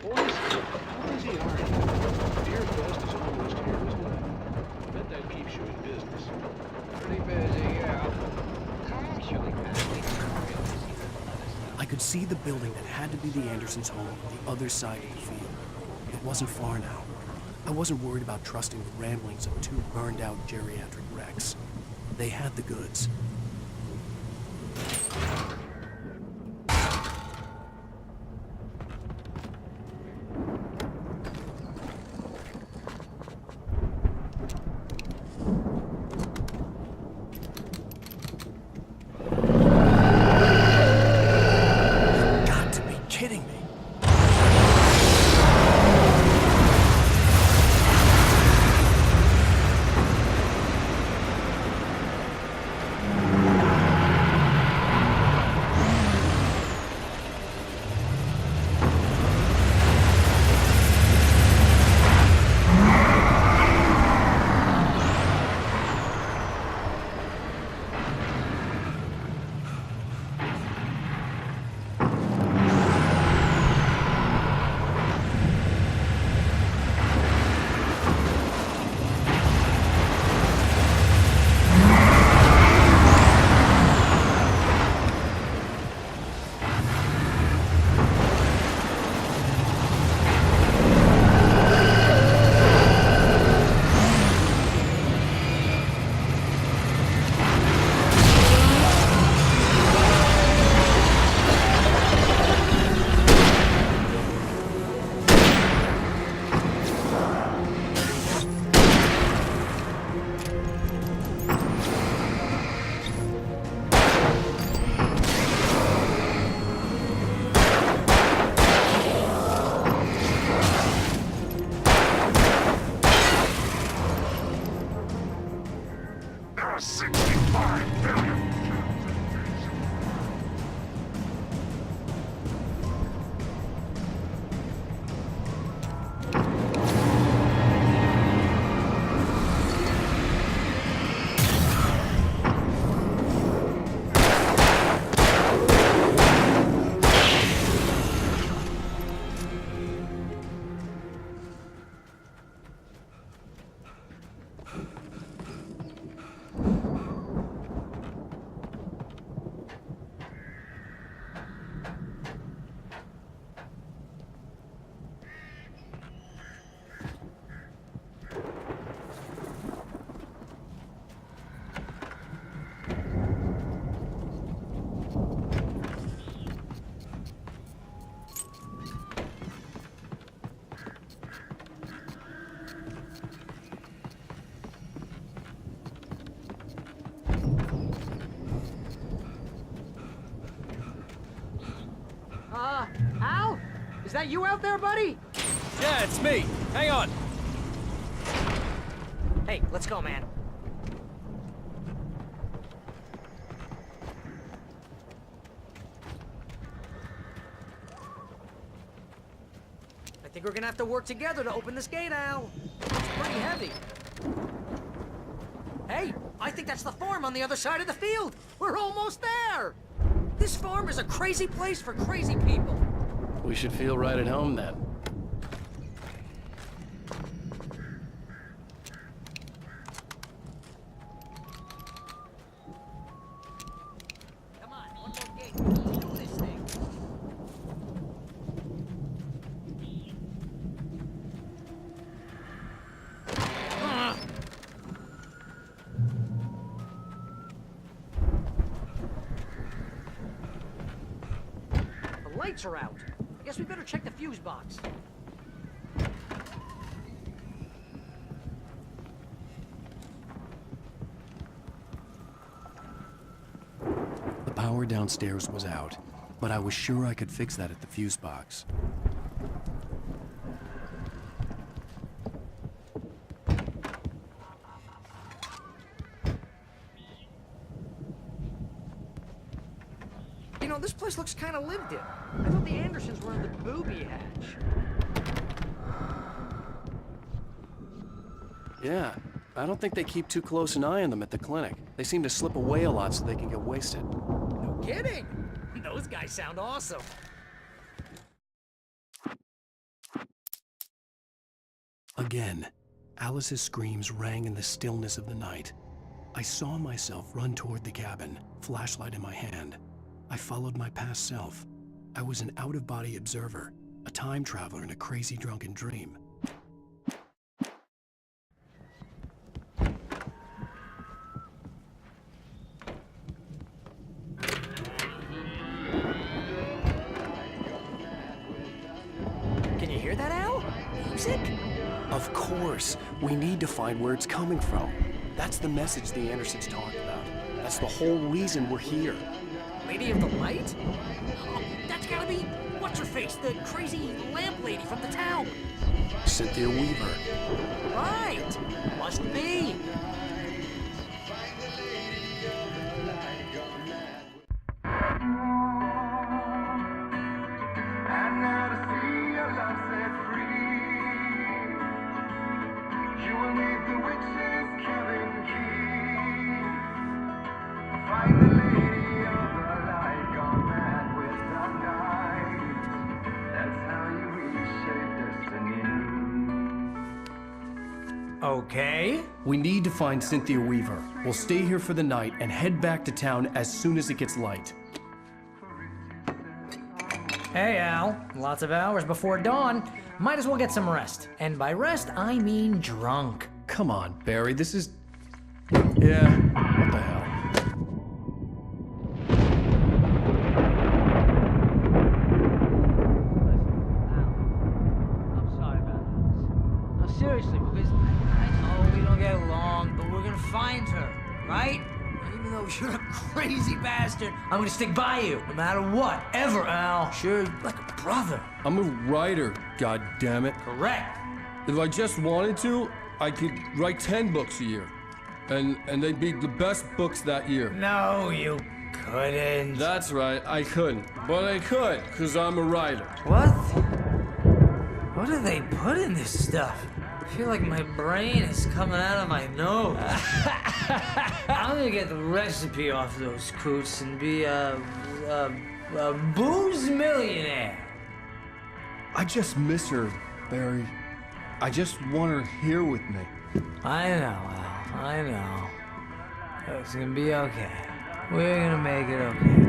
Boys, how busy are you? Beer Fest is almost here, isn't it? I bet that keeps you in business. Pretty busy, yeah. Actually, I could see the building that had to be the Andersons' home on the other side of the field. It wasn't far now. I wasn't worried about trusting the ramblings of two burned-out geriatric wrecks. They had the goods. You've got to be kidding me. Al? Is that you out there, buddy? Yeah, it's me. Hang on. Hey, let's go, man. I think we're gonna have to work together to open this gate, Al. It's pretty heavy. Hey, I think that's the farm on the other side of the field. We're almost there. This farm is a crazy place for crazy people. We should feel right at home then. Come on, one more gate. Let's do this thing. The lights are out. I guess we better check the fuse box. The power downstairs was out, but I was sure I could fix that at the fuse box. You know, this place looks kind of lived in. I thought the Andersons were in the booby hatch. Yeah, I don't think they keep too close an eye on them at the clinic. They seem to slip away a lot so they can get wasted. No kidding. Those guys sound awesome. Again, Alice's screams rang in the stillness of the night. I saw myself run toward the cabin, flashlight in my hand. I followed my past self. I was an out-of-body observer, a time traveler in a crazy drunken dream. Can you hear that, Al? Music? Of course, we need to find where it's coming from. That's the message the Andersons talked about. That's the whole reason we're here. Lady of the Light? Oh, that's gotta be what's-her-face, the crazy lamp lady from the town. Cynthia Weaver. Right! Must be. Okay. We need to find Cynthia Weaver. We'll stay here for the night and head back to town as soon as it gets light. Hey, Al. Lots of hours before dawn. Might as well get some rest. And by rest, I mean drunk. Come on, Barry, this is... Yeah, what the hell? I'm sorry about this. No, seriously, because I know we don't get along, but we're gonna find her, right? And even though you're a crazy bastard, I'm gonna stick by you, no matter what, ever, Al. Sure, like a brother. I'm a writer, goddammit. Correct. If I just wanted to, I could write 10 books a year. And they'd be the best books that year. No, you couldn't. That's right, I couldn't. But I could, because I'm a writer. What? What do they put in this stuff? I feel like my brain is coming out of my nose. I'm gonna get the recipe off those coots and be a booze millionaire. I just miss her, Barry. I just want her here with me. I know, Al. I know. It's gonna be okay. We're gonna make it okay.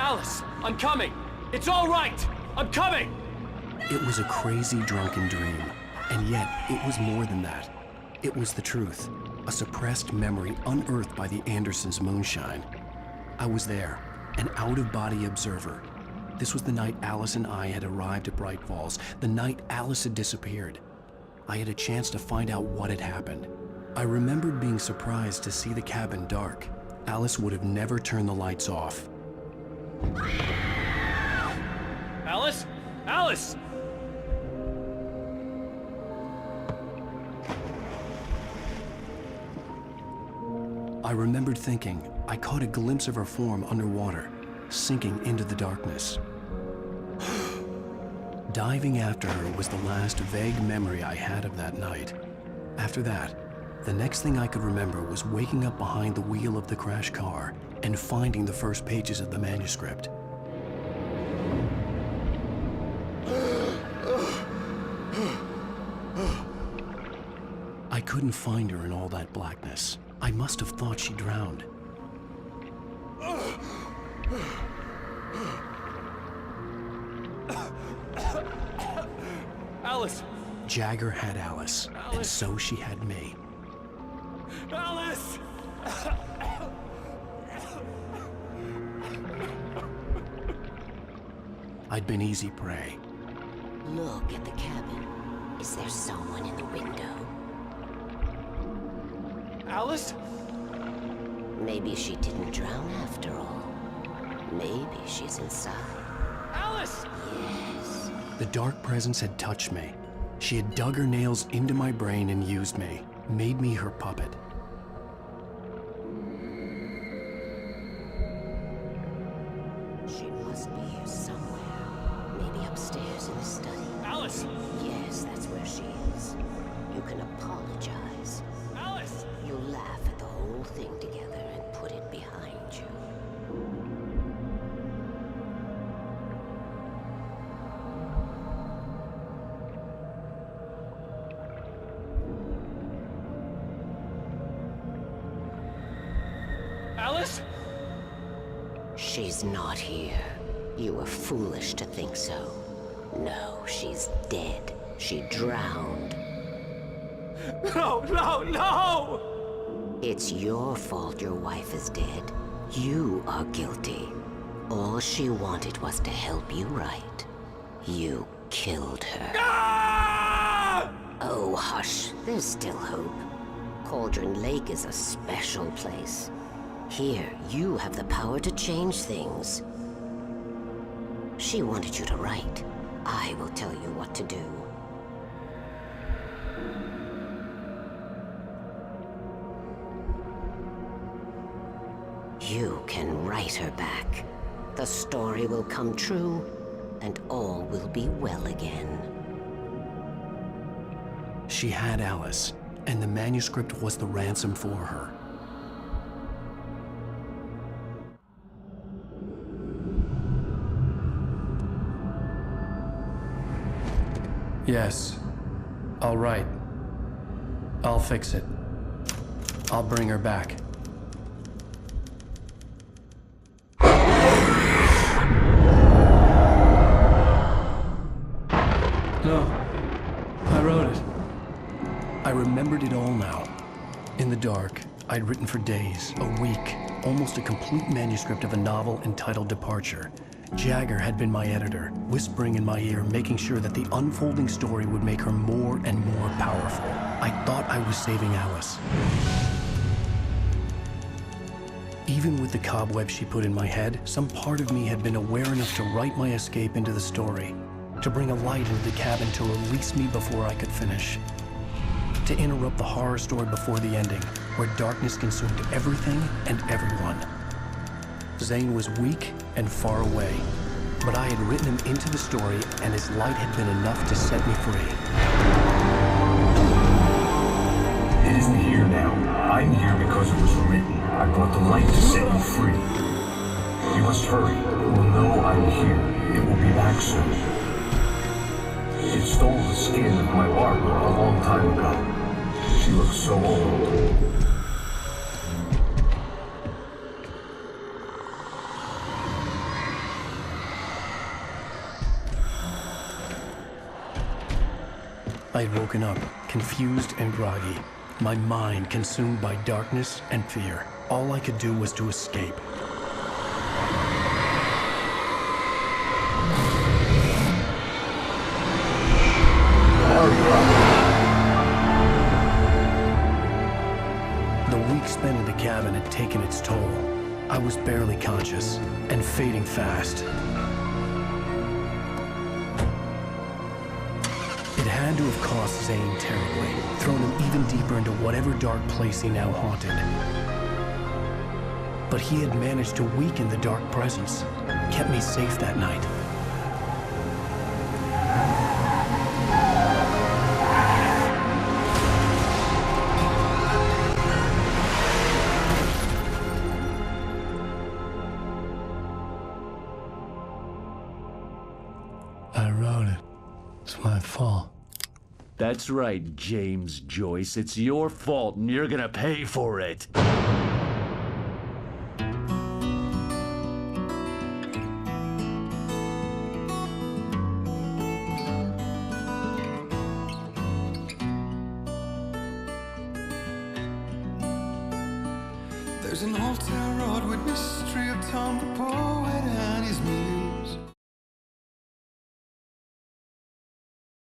Alice, I'm coming! It's all right! I'm coming! It was a crazy, drunken dream, and yet it was more than that. It was the truth, a suppressed memory unearthed by the Andersons' moonshine. I was there, an out-of-body observer. This was the night Alice and I had arrived at Bright Falls, the night Alice had disappeared. I had a chance to find out what had happened. I remembered being surprised to see the cabin dark. Alice would have never turned the lights off. Alice? Alice! I remembered thinking I caught a glimpse of her form underwater, sinking into the darkness. Diving after her was the last vague memory I had of that night. After that, the next thing I could remember was waking up behind the wheel of the crashed car and finding the first pages of the manuscript. I couldn't find her in all that blackness. I must have thought she drowned. Alice! Jagger had Alice, and so she had me. Alice! I'd been easy prey. Look at the cabin. Is there someone in the window? Alice? Maybe she didn't drown after all. Maybe she's inside. Alice! Yes. The dark presence had touched me. She had dug her nails into my brain and used me, made me her puppet. She must be here somewhere. Maybe upstairs in the study. Alice! Yes, that's where she is. You can apologize. Alice! You laugh at the whole thing together and put it behind you. Alice? She's not here. You were foolish to think so. No, she's dead. She drowned. No, no, no! It's your fault your wife is dead. You are guilty. All she wanted was to help you right. You killed her. Ah! Oh, hush. There's still hope. Cauldron Lake is a special place. Here, you have the power to change things. She wanted you to write. I will tell you what to do. You can write her back. The story will come true, and all will be well again. She had Alice, and the manuscript was the ransom for her. Yes. All right. I'll fix it. I'll bring her back. No. I wrote it. I remembered it all now. In the dark, I'd written for days, a week, almost a complete manuscript of a novel entitled Departure. Jagger had been my editor, whispering in my ear, making sure that the unfolding story would make her more and more powerful. I thought I was saving Alice. Even with the cobwebs she put in my head, some part of me had been aware enough to write my escape into the story, to bring a light into the cabin to release me before I could finish, to interrupt the horror story before the ending, where darkness consumed everything and everyone. Zane was weak and far away, but I had written him into the story, and his light had been enough to set me free. It isn't here now. I'm here because it was written. I brought the light to set you free. You must hurry. It will know I'm here. It will be back soon. It stole the skin of my Barbara a long time ago. She looks so old. I had woken up, confused and groggy, my mind consumed by darkness and fear. All I could do was to escape. The week spent in the cabin had taken its toll. I was barely conscious and fading fast. It had to have cost Zane terribly, thrown him even deeper into whatever dark place he now haunted. But he had managed to weaken the dark presence, kept me safe that night. I wrote it. It's my fault. That's right, James Joyce. It's your fault, and you're gonna pay for it. There's an old town road with mystery of Tom the poet and his muse.